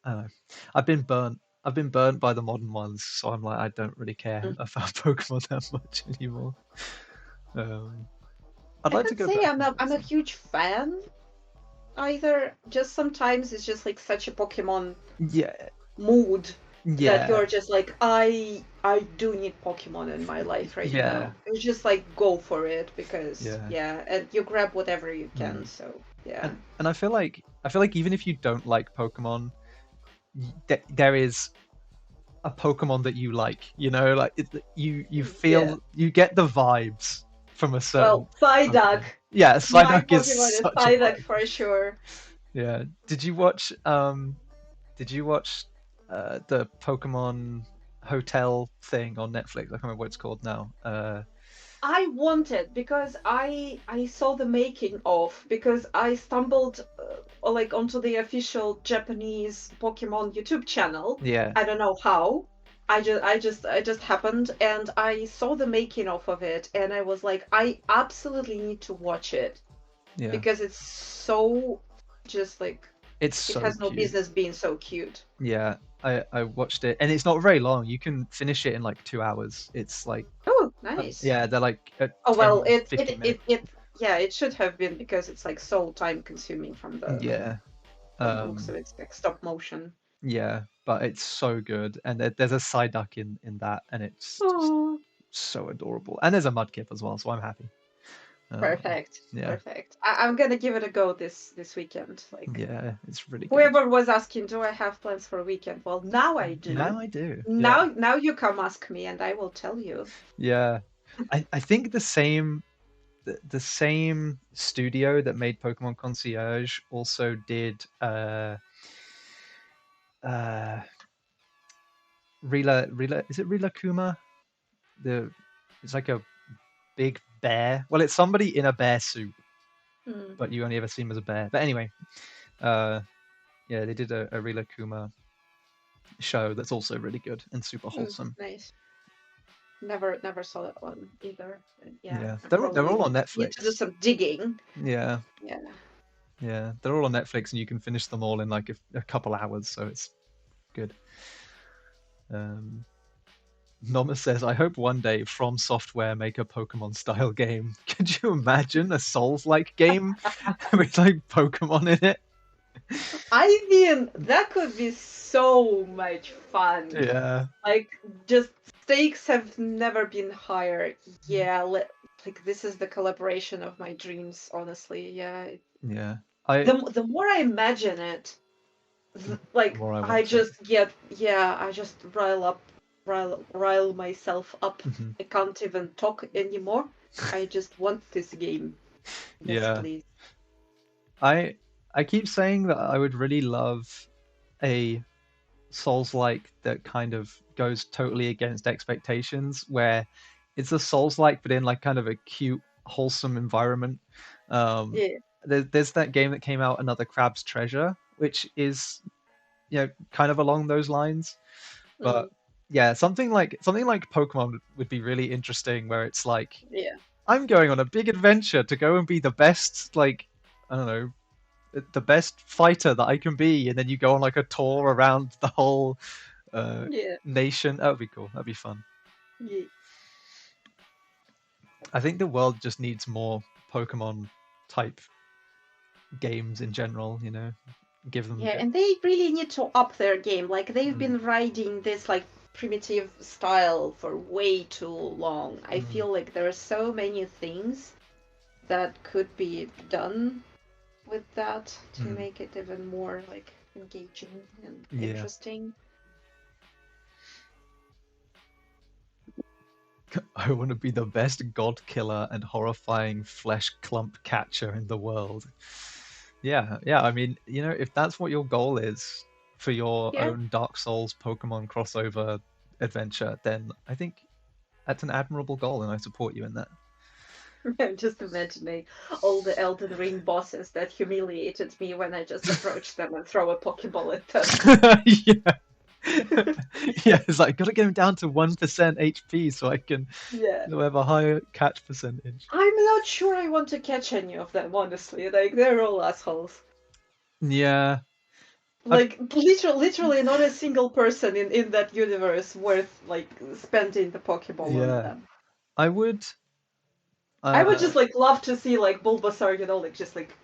I don't know. I've been burnt. I've been burnt by the modern ones, so I'm like I don't really care about Pokemon that much anymore. Um, I'd I like to can't go say back I'm and a play I'm a some. huge fan either. Just sometimes it's just like such a Pokemon Yeah, mood that yeah, you're just like, I do need Pokemon in my life right yeah, now. It's just like go for it because yeah. yeah, and you grab whatever you can. Mm. So yeah. And I feel like even if you don't like Pokemon, there is a Pokemon that you like. You know, like you Yeah. feel you get the vibes from a certain Well, Psyduck. Pokemon. Yeah, My Psyduck is Pokemon is such a Psyduck vibe. for sure. Yeah. Did you watch the Pokemon Hotel thing on Netflix? I can't remember what it's called now. I wanted because I saw the making of because I stumbled like onto the official Japanese Pokemon YouTube channel. Yeah, I don't know how. I just happened and I saw the making of it and I was like I absolutely need to watch it yeah. because it's so just like It's it so has no cute. business being so cute. Yeah, I watched it, and it's not very long. You can finish it in like 2 hours. It's like, Oh, nice. yeah, they're like Oh well, 10, it 15 it it minutes. it yeah, it should have been because it's like so time consuming Yeah, from the looks um, of it. It's like stop motion. yeah, but it's so good, and there's a Psyduck in that, and it's just Oh, so adorable. And there's a Mudkip as well, so I'm happy. perfect, Yeah, perfect. I'm gonna give it a go this weekend. Like yeah, it's really good. whoever was asking, do I have plans for a weekend? Well, now I do. Now I do. Yeah, Now you come ask me, and I will tell you. yeah. I think the same studio that made Pokemon Concierge also did uh Rila, is it Rila Kuma? The It's like a big bear. Well, it's somebody in a bear suit, Mm, but you only ever see him as a bear. But anyway, uh yeah, they did a Rila Kuma show that's also really good and super wholesome. nice. Never saw that one either. Yeah, Yeah, I they're probably all on need to do Netflix. some digging. Yeah, Yeah. yeah, they're all on Netflix, and you can finish them all in like a couple hours, so it's good. Um, Noma says, "I hope one day From Software make a Pokemon style game." Could you imagine a Souls-like game with like Pokemon in it? I mean, that could be so much fun. Yeah, Like, just stakes have never been higher. Yeah, like this is the collaboration of my dreams, honestly. Yeah. yeah. I The more I imagine it, The like more I I want it. just get, yeah, I just rile myself up. Mhm. I can't even talk anymore. I just want this game. Yes, Yeah, please. I I keep saying that I would really love a Souls-like that kind of goes totally against expectations, where it's a Souls-like but in like kind of a cute, wholesome environment. Um, Yeah. there's that game that came out, Another Crab's Treasure, which is kind of along those lines. But Mm, yeah, something like Pokemon would be really interesting, where it's like yeah. I'm going on a big adventure to go and be the best, like I don't know, the best fighter that I can be, and then you go on like a tour around the whole uh, Yeah. nation. That would be cool. That'd be fun. Yeah. I think the world just needs more Pokemon type games in general. Give them a Yeah, bit. and they really need to up their game. Like they've Mm, been riding this like primitive style for way too long. I mm, feel like there are so many things that could be done with that to mm. make it even more like engaging and Yeah, interesting. I want to be the best god killer and horrifying flesh clump catcher in the world. Yeah, yeah. I mean, if that's what your goal is for your Yeah. own Dark Souls Pokemon crossover adventure, then I think that's an admirable goal, and I support you in that. I'm just imagining all the Elden Ring bosses that humiliated me when I just approached them and throw a Pokeball at them. Yeah. Yeah, it's like gotta get him down to 1% HP so I can Yeah. have a higher catch percentage. I'm not sure I want to catch any of them, honestly. Like, they're all assholes. Yeah. I've, Like, literally not a single person in that universe worth, like, spending the Pokeball on yeah. them. I would I would uh just, like, love to see, like, Bulbasaur, like, just, like,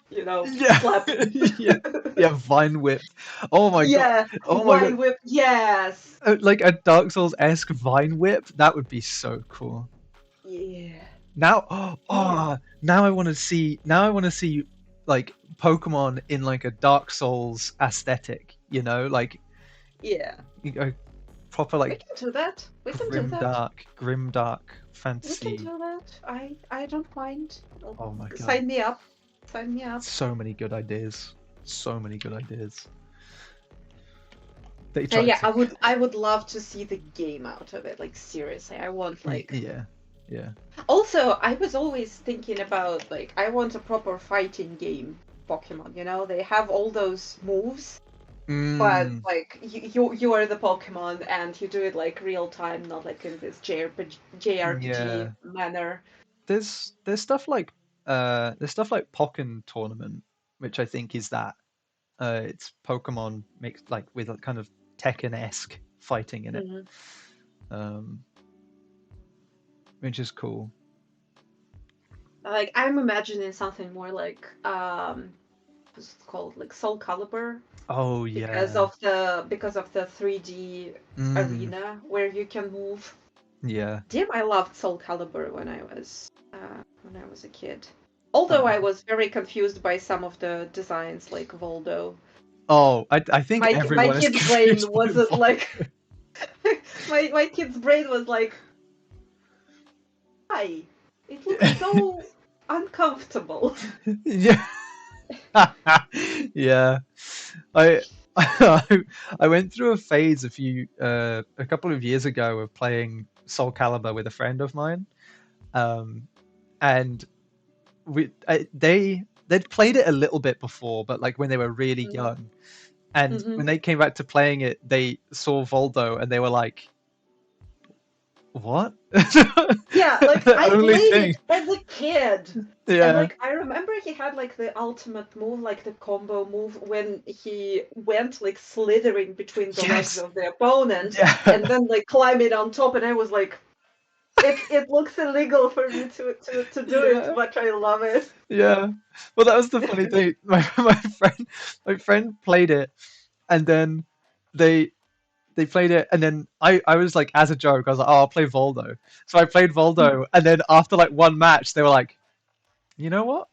yeah. slap him. Yeah. Yeah, Vine Whip. Oh my god. Yeah, Oh my god. Vine Whip, yes! Like a Dark Souls-esque Vine Whip, that would be so cool. Yeah. Now, Yeah. now I want to see. Now I want to see like Pokemon in like a Dark Souls aesthetic. Like Yeah. proper We like can do that. We can do that. grim dark We can fantasy. do that. I don't mind. Oh my god, Sign me up. Sign me up. so many good ideas. So many good ideas. They tried Yeah, to. I would love to see the game out of it. Like, seriously, I want like. Yeah, yeah. Also, I was always thinking about like I want a proper fighting game Pokemon. They have all those moves, but Mm, like you are the Pokemon and you do it like real time, not like in this JRPG yeah. manner. There's stuff like Pokken Tournament, which I think is that. It's Pokemon mixed like with a kind of Tekken-esque fighting in it, Hmm. um, which is cool. Like I'm imagining something more like what's it called, like Soul Calibur, Oh yeah. because of the 3D Mm, arena where you can move. yeah. Damn, I loved Soul Calibur when I was a kid. Although I Uh, was very confused by some of the designs, like Voldo. I think My everyone is kid's brain confused by wasn't like my kid's brain was like, hi. It looks so uncomfortable. Yeah. Yeah. I I went through a phase a couple of years ago of playing Soul Calibur with a friend of mine, and they'd played it a little bit before, but like when they were really young, and Mm-hmm. when they came back to playing it, they saw Voldo and they were like, "What?" Yeah, like The I only played thing, it as a kid. And yeah, like I remember he had like the ultimate move, like the combo move when he went like slithering between the legs yes, of the opponent yeah, and then like climbing on top, and I was like, it looks illegal for me to do it, yeah, but I love it. yeah. Well, that was the funny thing. My friend played it, and then they they played it, and then I was like, as a joke, I was like, "Oh, I'll play Voldo." So I played Voldo, and then after like one match, they were like, "You know what?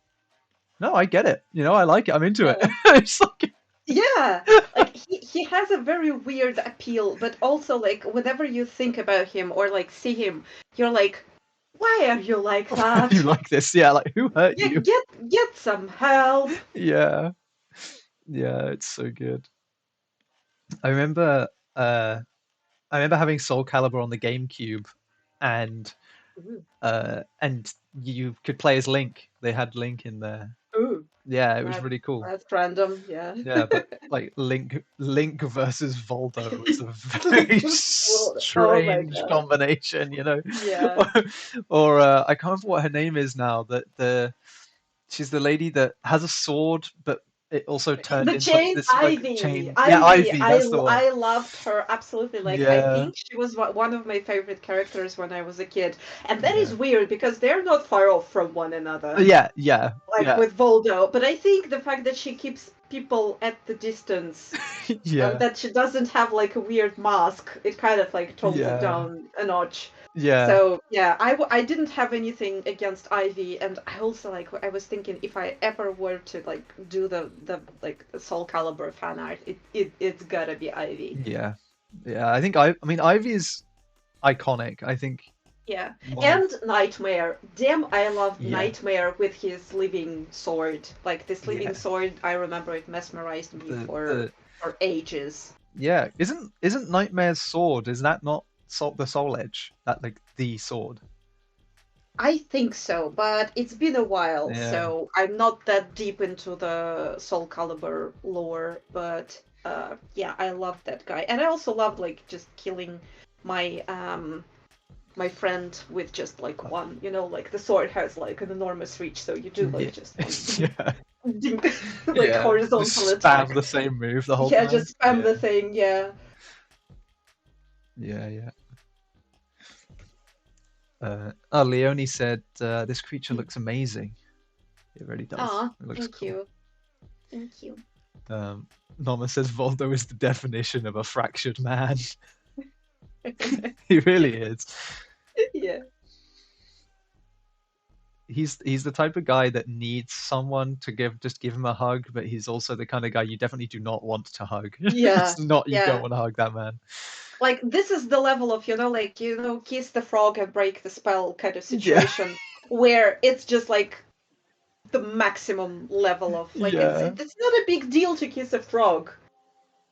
No, I get it. I like it. I'm into it." Yeah. It's like, Yeah, like he has a very weird appeal, but also like whenever you think about him or like see him, you're like, why are you like "Why do you that? like this?" Yeah, like who hurt Yeah, you? get some help. Yeah, yeah, it's so good. I remember, uh, I remember having Soul Calibur on the GameCube, and Ooh, and you could play as Link. They had Link in there. ooh, Yeah, it was that really cool. that's random. Yeah. Yeah, but like Link versus Voldo was a very Well, oh my strange god. combination. Yeah. Or I can't remember what her name is now. That the She's the lady that has a sword, but it also turned The into like chain this like Ivy, chain. Yeah, Ivy, Ivy, that's the one. I loved her absolutely. Like I Yeah, think she was one of my favorite characters when I was a kid, and that yeah, is weird because they're not far off from one another. yeah, yeah, Like yeah, with Voldo, but I think the fact that she keeps people at the distance and yeah, that she doesn't have like a weird mask, it kind of like tones it yeah, down a notch. yeah, So yeah, I didn't have anything against Ivy, and I also like I was thinking if I ever were to like do the like Soul Calibur fan art, it's gotta be Ivy. yeah, yeah. I think I mean Ivy is iconic. I think Yeah. One of And Nightmare. Damn, I loved yeah, Nightmare with his living sword. Like this living yeah. sword, I remember it mesmerized me The for ages. yeah. Isn't Nightmare's sword? Is that not the Soul Edge? That like the sword? I think so, but it's been a while, Yeah, so I'm not that deep into the Soul Calibur lore. But yeah, I loved that guy, and I also loved like just killing my my friend with just like one. You know, like the sword has like an enormous reach, so you do yeah, like just one ding, yeah, ding, like yeah. horizontal Just spam attack. the same move the whole Yeah, time. just spam Yeah, the thing. Yeah. yeah, yeah. Leonie said this creature looks amazing. It really does. Ah, It looks thank cool. you, thank you. Um, Norma says Voldo is the definition of a fractured man. He really is. Yeah. He's the type of guy that needs someone to give him a hug, but he's also the kind of guy you definitely do not want to hug. Yeah. It's not you don't Yeah. want to hug that man. Like this is the level of like kiss the frog and break the spell kind of Yeah, situation where it's just like the maximum level of like yeah, it's not a big deal to kiss a frog,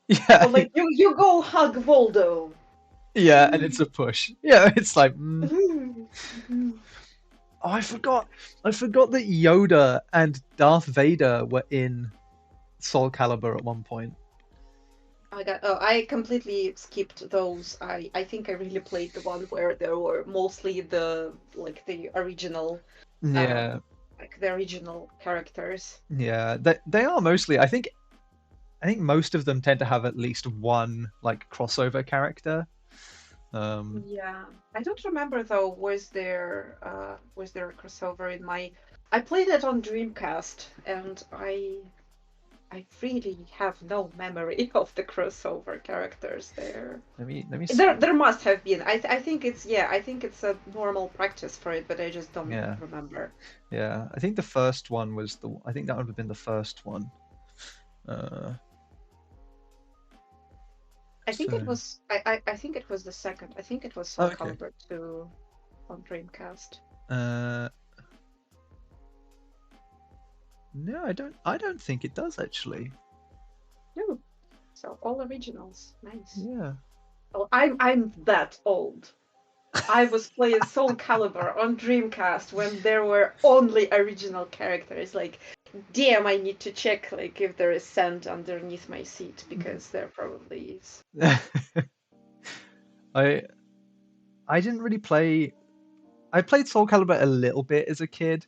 yeah, but like you go hug Voldo. yeah, and it's a push. Yeah, it's like. Oh, I forgot that Yoda and Darth Vader were in Soul Calibur at one point. I completely skipped those. I think I really played the one where there were mostly the original uh Yeah, like the original characters. yeah, they are mostly. I think most of them tend to have at least one like crossover character. Um, Yeah, I don't remember though. Was there a crossover in my? I played it on Dreamcast, and I really have no memory of the crossover characters there. let me see. There must have been. I think it's yeah. I think it's a normal practice for it, but I just don't Yeah, remember. yeah. I think the first one was the. I think that would have been the first one. Uh, I think it so was. I think it was the second. I think it was Soul okay. Calibur 2 on Dreamcast. Uh, no, I don't. I don't think it does actually. No, so all originals. Nice. Yeah. Oh, I'm that old. I was playing Soul Calibur on Dreamcast when there were only original characters. Like, damn, I need to check like if there is sand underneath my seat because there probably is. I I didn't really play. I played Soul Calibur a little bit as a kid.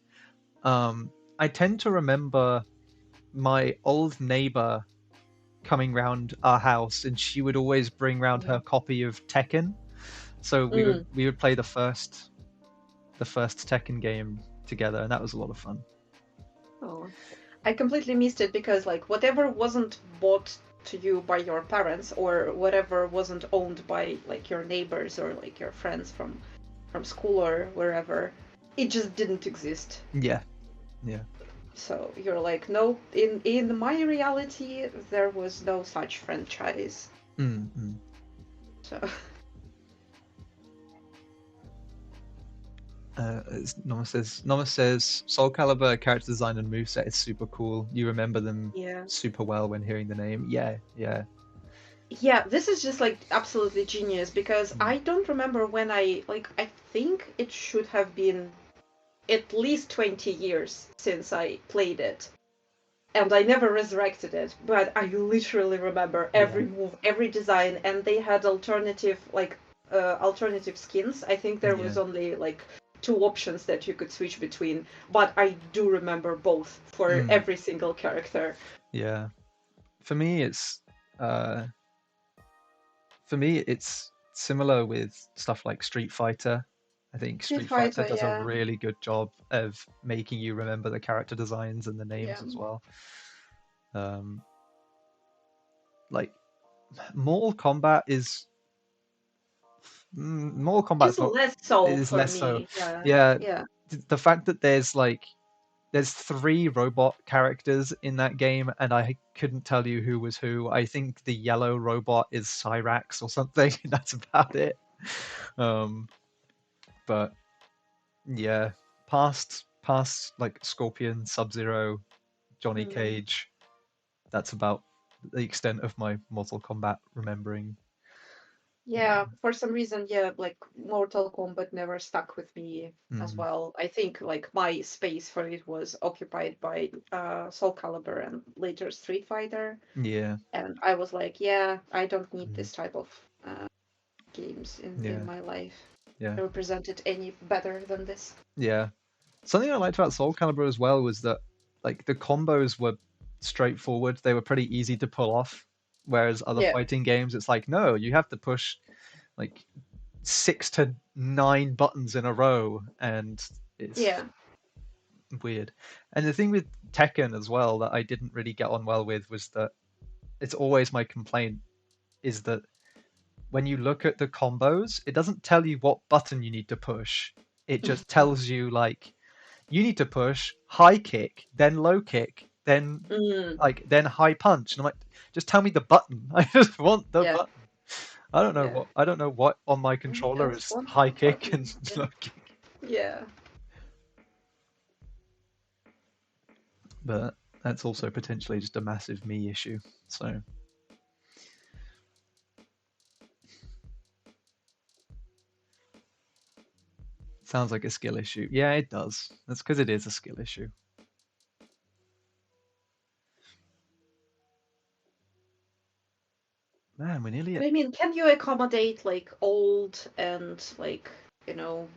I tend to remember my old neighbor coming round our house, and she would always bring round her Mm. copy of Tekken. So Mm. we would play the first Tekken game together, and that was a lot of fun. Oh, I completely missed it because like whatever wasn't bought to you by your parents or whatever wasn't owned by like your neighbors or like your friends from school or wherever, it just didn't exist. Yeah, yeah. So you're like, no, in my reality, there was no such franchise. Mm-hmm. So Norma says Soul Calibur character design and moveset is super cool. You remember them yeah, super well when hearing the name. Yeah, yeah. yeah, this is just like absolutely genius because Mm. I don't remember when I think it should have been at least 20 years since I played it. And I never resurrected it, but I literally remember Yeah, every move, every design, and they had alternative skins. I think there was yeah, only like two options that you could switch between, but I do remember both for mm, every single character. yeah. For me, uh, for me, it's similar with stuff like Street Fighter. I think Street Street Fighter Fighter, does a yeah, really good job of making you remember the character designs and the yeah. names as well. Um, like Mortal Kombat Mortal Kombat's Is not less so is for less so. me. Yeah, Yeah, yeah, the fact that there's three robot characters in that game, and I couldn't tell you who was who. I think the yellow robot is Cyrax or something. That's about it. Um, But yeah, past like Scorpion, Sub-Zero, Johnny Mm. Cage. That's about the extent of my Mortal Kombat remembering. Yeah, for some reason, yeah, like Mortal Kombat never stuck with me as Mm, well. I think like my space for it was occupied by Soul Calibur and later Street Fighter, yeah, and I was like, yeah, I don't need mm, this type of games in yeah, my life. yeah, Represented any better than this. yeah. Something I liked about Soul Calibur as well was that like the combos were straightforward. They were pretty easy to pull off. Whereas other Yeah, fighting games, it's like, no, you have to push like 6 to 9 buttons in a row, and it's yeah. weird. And the thing with Tekken as well that I didn't really get on well with was that it's always my complaint is that when you look at the combos, it doesn't tell you what button you need to push. It just tells you like you need to push high kick, then low kick, then Mm, then high punch. And I'm like, just tell me the button. I just want the yeah, button. yeah. I don't know what on my I controller just is want high the kick and button. Yeah. low kick. Yeah. But that's also potentially just a massive me issue. So sounds like a skill issue. Yeah, it does. That's because it is a skill issue. Man, we're nearly But at I mean, can you accommodate like old and like,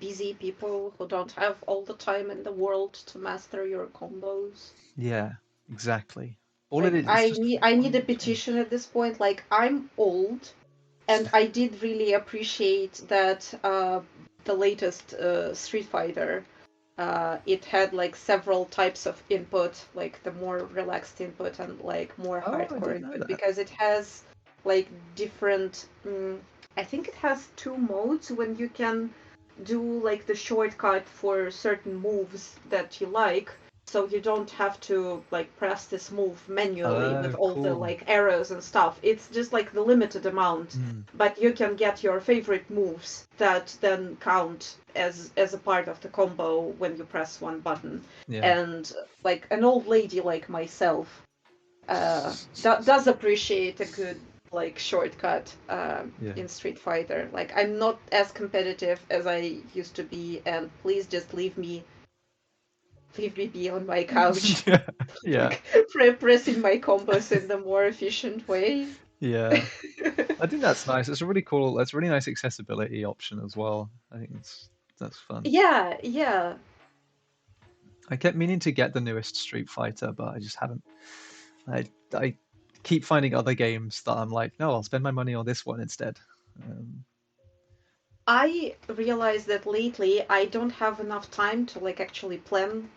busy people who don't have all the time in the world to master your combos? yeah, exactly. All it Like is, it's just I need one a button. petition at this point. Like I'm old and I did really appreciate that the latest Street Fighter it had like several types of input, like the more relaxed input and like more Oh, I hardcore didn't know input, that. because it has like different. I think it has two modes when you can do like the shortcut for certain moves that you like, so you don't have to like press this move manually with Oh, all the cool. like arrows and stuff. It's just like the limited amount, Mm, but you can get your favorite moves that then count as a part of the combo when you press one button. yeah, And like an old lady like myself does appreciate a good like shortcut yeah. in Street Fighter. Like I'm not as competitive as I used to be, and please just leave me be on my couch, Yeah, yeah, like pressing my combos in the more efficient way. yeah. I think that's nice. It's a really cool. That's a really nice accessibility option as well. I think that's fun. Yeah, yeah. I kept meaning to get the newest Street Fighter, but I just haven't. I keep finding other games that I'm like, no, I'll spend my money on this one instead. Um, I realized that lately I don't have enough time to like actually plan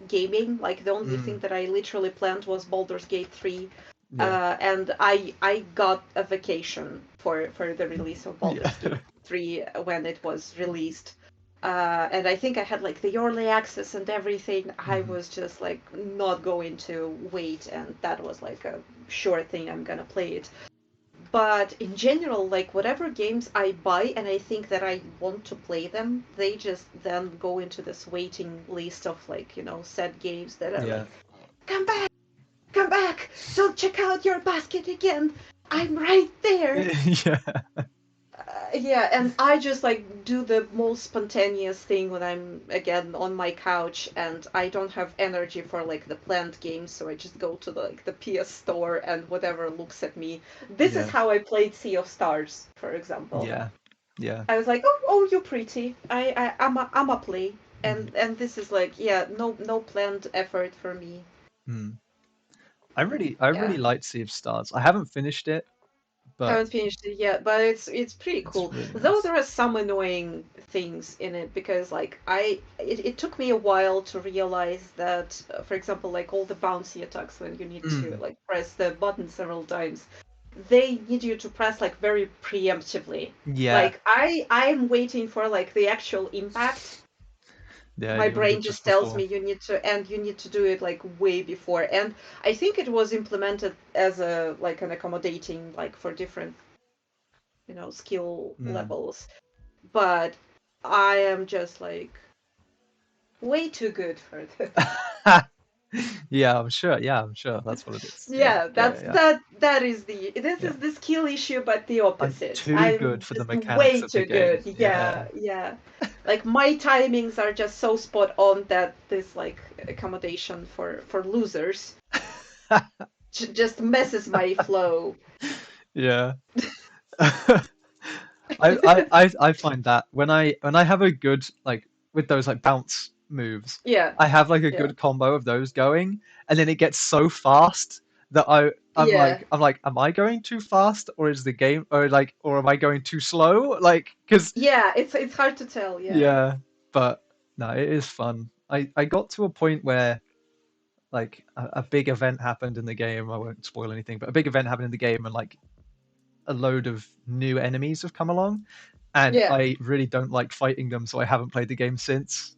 gaming. Like the only thing mm, that I literally planned was Baldur's Gate 3. yeah, And I got a vacation for the release of yeah, Baldur's Gate 3 when it was released. And I think I had like the early access and everything. I hmm, was just like not going to wait, and that was like a sure thing I'm gonna play it. But in general, like whatever games I buy and I think that I want to play them, they just then go into this waiting list of like, sad games that are yeah, like, come back, come back, don't check out your basket again. I'm right there. yeah, Yeah, and I just like do the most spontaneous thing when I'm again on my couch and I don't have energy for like the planned games, so I just go to the PS store and whatever looks at me. This is yeah, how I played Sea of Stars, for example. yeah, yeah. I was like, oh, you're pretty. I'm a play, Mm, and this is like, yeah, no planned effort for me. mm. Mm, I yeah. really liked Sea of Stars. I haven't finished it, but Haven't finished it yet, but it's pretty it's cool. really Though nice. there are some annoying things in it because like it took me a while to realize that, for example, like all the bouncy attacks when you need to Mm, like press the button several times, they need you to press like very preemptively. yeah, Like I'm waiting for like the actual impact. yeah. My You want to do brain it just just tells before. me you need to do it like way before. And I think it was implemented as a like an accommodating like for different skill Mm, levels. But I am just like way too good for this. Yeah, I'm sure. Yeah, I'm sure that's what it is. Yeah, Yeah, yeah, yeah, that is this yeah. is the skill issue, but the I'm opposite. too good I'm for the just mechanics way of the too game. good. Yeah. Yeah, yeah. Like my timings are just so spot on that this like accommodation for losers just messes my flow. Yeah. I find that when I have a good like with those like bounce moves, Yeah, I have like a yeah, good combo of those going, and then it gets so fast that I'm yeah, like, am I going too fast, or is the game, or am I going too slow? Like, because yeah. It's hard to tell. Yeah, yeah, but no, it is fun. I got to a point where like a big event happened in the game. I won't spoil anything, but a big event happened in the game, and like a load of new enemies have come along, and yeah. I really don't like fighting them, so I haven't played the game since.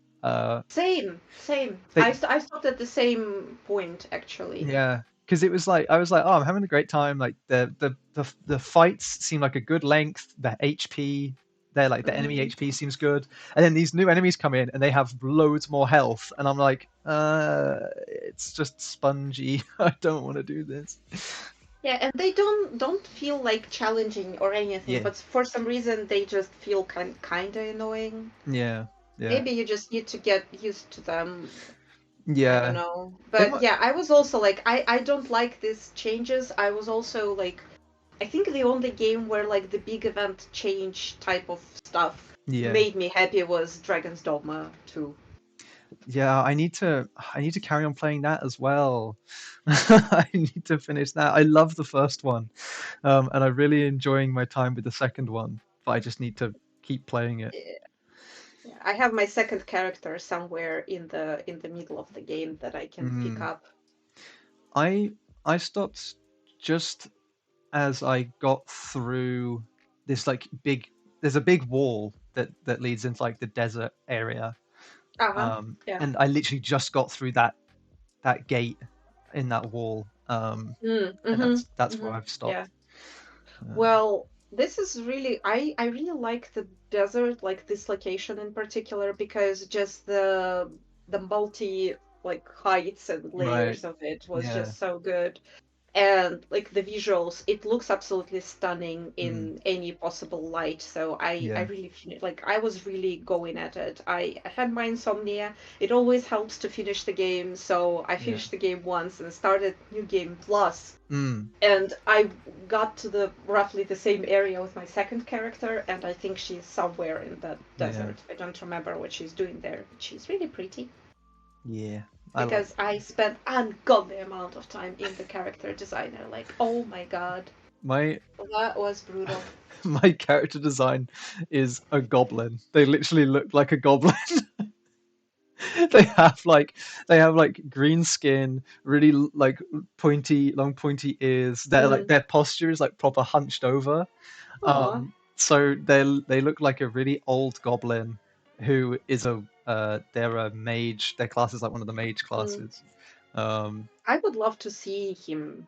Same, same. They, I stopped at the same point actually. yeah, because it was like I was like, oh, I'm having a great time. Like the fights seem like a good length. The HP, they're like the enemy Mm. HP seems good, and then these new enemies come in and they have loads more health, and I'm like, it's just spongy. I don't want to do this. Yeah, and they don't feel like challenging or anything, Yeah, but for some reason they just feel kinda annoying. yeah, yeah, Maybe you just need to get used to them. I don't yeah. know. They But might, yeah, I was also like I don't like these changes. I was also like I think the only game where like the big event change type of stuff yeah. made me happy was Dragon's Dogma 2. Yeah, I need to carry on playing that as well. I need to finish that. I love the first one, and I'm really enjoying my time with the second one. But I just need to keep playing it. Yeah, I have my second character somewhere in the middle of the game that I can pick Mm. up. I I stopped just as I got through this like big. There's a big wall that leads into like the desert area, Uh-huh. Yeah. and I literally just got through that gate in that wall, Mm, and mm-hmm. that's where Mm-hmm. I've Yeah. stopped. Um, Well, this is really I really like the desert, like this location in particular, because just the multi like heights and right. layers of it was Yeah. just so good. And like the visuals, it looks absolutely stunning Mm. in any possible light. So I Yeah. really like I was really going at it. I had my insomnia. It always helps to finish the game, so I Yeah. finished the game once and started new game plus, Mm. and I got to the roughly the same area with my second character, and I think she's somewhere in that Yeah. desert. I don't remember what she's doing there, but she's really pretty Yeah. I like because I spent ungodly amount of time in the character designer. Like, oh my god, my that was brutal. my character design is a goblin. They literally look like a goblin. they have like they have like green skin, really like pointy, long pointy ears. Mm. Their posture is like proper hunched over. Aw. So they look like a really old goblin who is a they're a mage. Their class is like one of the mage Mm. classes. Um, I would love to see him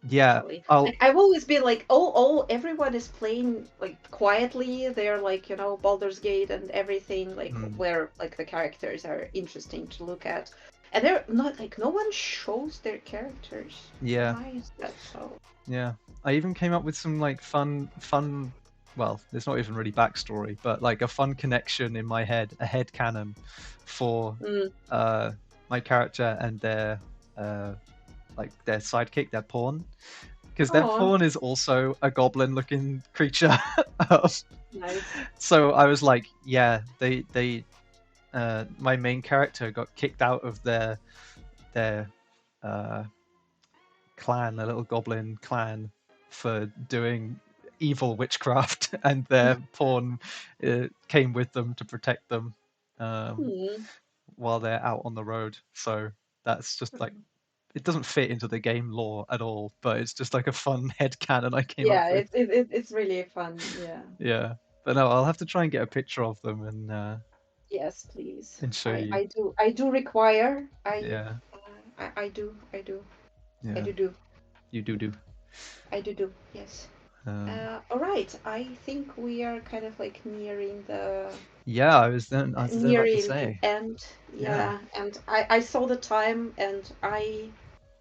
yeah, actually. I'll Like, I've always been like, oh, everyone is playing like quietly. They're like, Baldur's Gate and everything, like mm, where like the characters are interesting to look at. And they're not like no one shows their characters. yeah. Why is that so? Yeah, I even came up with some like fun. Well, there's not even really backstory, but like a fun connection in my head, a head canon for Mm. uh, my character and their uh, like their sidekick, their pawn, because their Oh, pawn is also a goblin-looking creature. Um, nice. so I was like, yeah, my main character got kicked out of their uh, clan, a little goblin clan, for doing evil witchcraft, and their pawn came with them to protect them um, Hmm. while they're out on the road. So that's just like it doesn't fit into the game lore at all, but it's just like a fun head canon I came up Yeah, with. it's really fun. Yeah. Yeah, but no, I'll have to try and get a picture of them Yes, please. and show you. I do require. Yeah, I do. I yeah, do. you do. I do. Yes. Um, All right, I think we are kind of like yeah, I was then about to nearing the say, end. yeah. Yeah, and I saw the time, and I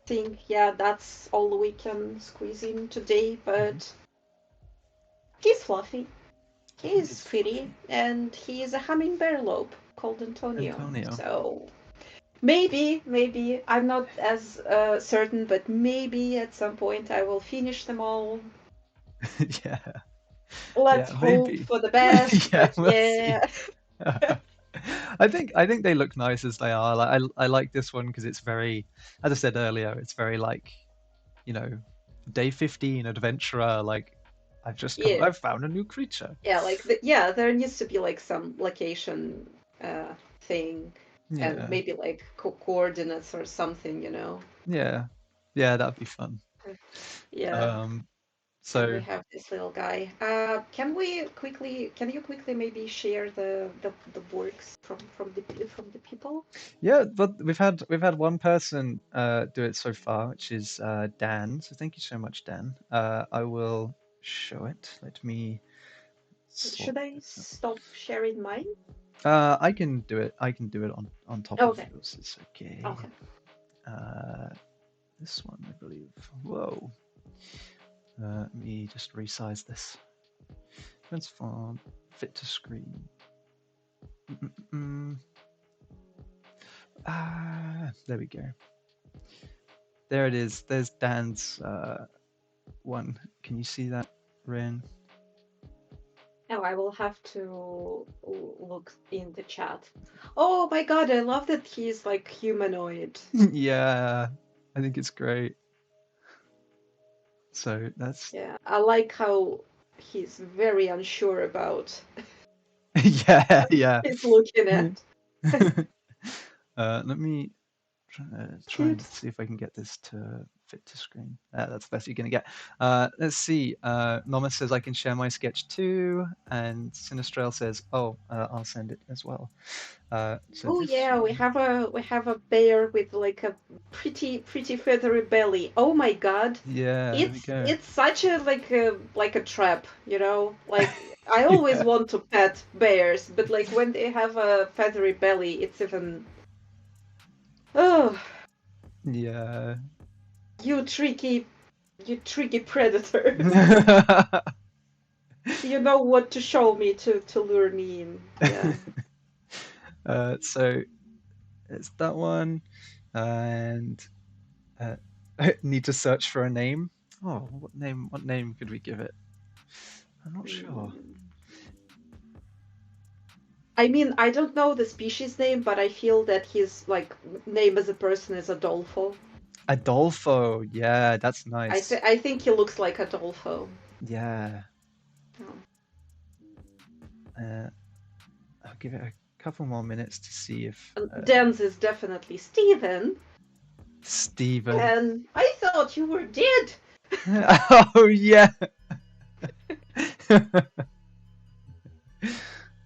think, yeah, that's all we can squeeze in today. Mhm. But he's fluffy, He he's is pretty, fluffy. and he is a hummingbird called Antonio. Antonio. So maybe I'm not as certain, but maybe at some point I will finish them all. Yeah, Let's yeah, hope maybe. for the best, Yeah, but we'll see. yeah, I think they look nice as they are. Like I like this one because it's very, as I said earlier, it's very like, you know, day 15 adventurer. Like yeah, I've found a new creature. yeah, like yeah, there needs to be like some location thing, and Yeah, maybe like coordinates or something, you know. yeah, yeah. That'd be fun. Yeah, Um, and we so have this little guy. Can you quickly maybe share the works from the people? yeah, but we've had one person do it so far, which is Dan. So thank you so much, Dan. I will show it. Let me sort Should I this up. stop sharing mine? I can do it. I can do it on top of Okay, yours. It's okay. okay. Uh, this one, I believe. Whoa. Let me just resize this. Transform. Fit to screen. Mm-mm-mm. Ah, there we go. There it is. There's Dan's one. Can you see that, Rin? Now I will have to look in the chat. Oh my god, I love that he's like humanoid. Yeah, I think it's great. So that's Yeah, I like how he's very unsure about yeah, yeah. he's looking at. Let me try and Cute. see if I can get this to fit to screen. That's the best you're going to get. Let's see. Nomus says I can share my sketch too, and Sinistrel says, "Oh, I'll send it as well." So Oh this yeah, one, we have a bear with like a pretty feathery belly. Oh my god. yeah, there we go. It's such a like a trap, you know? Like I always Yeah, want to pet bears, but like when they have a feathery belly, it's even oh, yeah. you tricky you tricky predator. You know what to show me to lure me in. Yeah. So it's that one, and uh, I need to search for a name. Oh, what name? What name could we give it? I'm not sure. Mm. I mean, I don't know the species name, but I feel that his like name as a person is Adolfo. Adolfo. Yeah, that's nice. I think he looks like Adolfo. Yeah. Oh. Uh, I'll give it a couple more minutes to see if Dan's is definitely Steven. Stephen. And I thought you were dead. Oh yeah.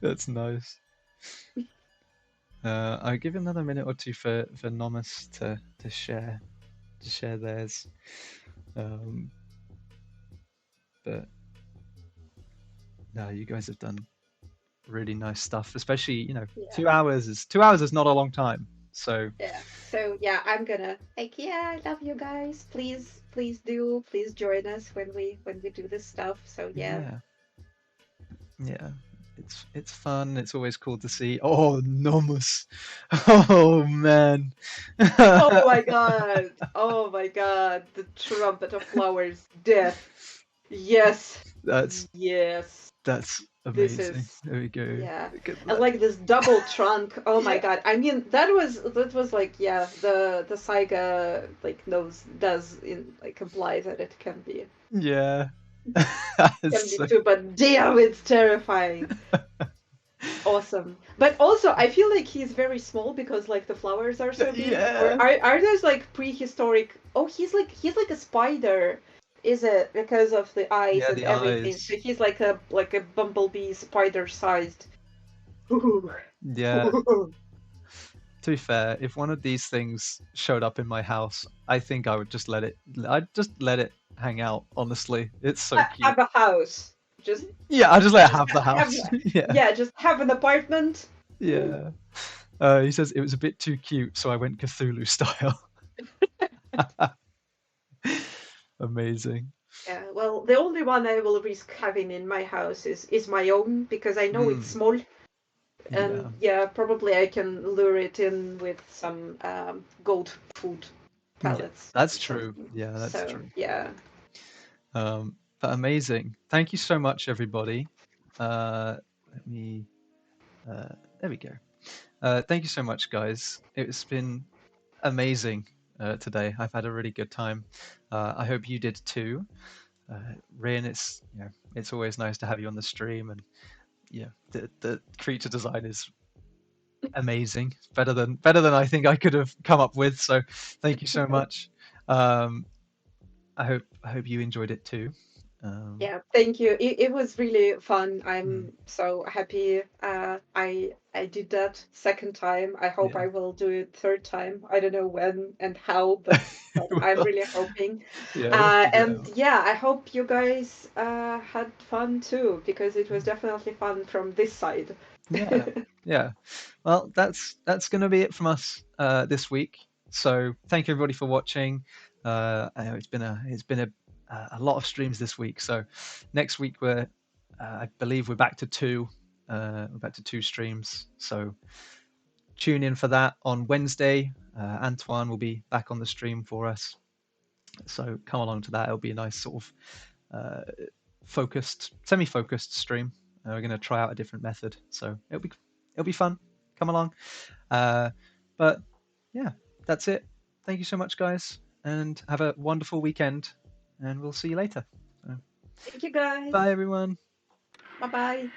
That's nice. I'll give another minute or two for Nomus to share theirs. Um, but no, you guys have done really nice stuff. Especially, you know, Yeah. 2 hours is not a long time. So Yeah. So yeah, I'm gonna like yeah, I love you guys. Please join us when we do this stuff. So yeah. yeah, yeah, it's fun. It's always cool to see. Oh, Nomus. Oh man. Oh my god. Oh my god. The trumpet of flowers. Death. Yes. that's Yes. that's This amazing. is There we go. yeah. Look at And that. like this double trunk. Oh my Yeah. god. I mean that was like yeah, the Saiga like knows does in like imply that it Yeah. can be So, too, but damn it's terrifying. Awesome. But also I feel like he's very small because like the flowers are so big. Or yeah. are those like prehistoric oh he's like a spider. Is it because of the eyes Yeah, and the everything? So eyes. he's like a bumblebee spider sized. Yeah. to be fair, if one of these things showed up in my house, I think I would just let it. I'd just let it hang out. Honestly, it's so cute. Have a house. Just Yeah, I just let it just have the have house. Yeah, yeah, just have an apartment. Mm. yeah. He says it was a bit too cute, so I went Cthulhu style. Amazing. Yeah, well, the only one I will risk having in my house is my own because I know it's Mm, small, and yeah, yeah, probably I can lure it in with some gold food yeah. pellets That's or true. something. Yeah, that's So true. yeah, But amazing. Thank you so much, everybody. Let me. Uh, there we go. Thank you so much, guys. It's been amazing today. I've had a really good time. I hope you did too. Ryan, it's always nice to have you on the stream, and yeah, the creature design is amazing. Better than I think I could have come up with. So thank you so much. Um, I hope you enjoyed it too. Um, yeah. Thank you. It was really fun. mm, I'm so happy. I did that second time. I hope yeah. I will do it third time. I don't know when and how, but I'm Well, really hoping. yeah, we'll figure it And out. yeah, I hope you guys had fun too, because it was Mm. definitely fun from this side. Yeah, yeah. Well, that's going to be it from us this week. So thank you everybody for watching. I know it's been a lot of streams this week. So next week I believe we're back to two. We're back to two streams. So tune in for that on Wednesday. Antoine will be back on the stream for us. So come along to that. It'll be a nice sort of uh, semi-focused stream. We're going to try out a different method, so it'll be fun. Come along. Uh, but yeah, that's it. Thank you so much, guys, and have a wonderful weekend. And we'll see you later. So, Thank you guys. bye, everyone. Bye bye.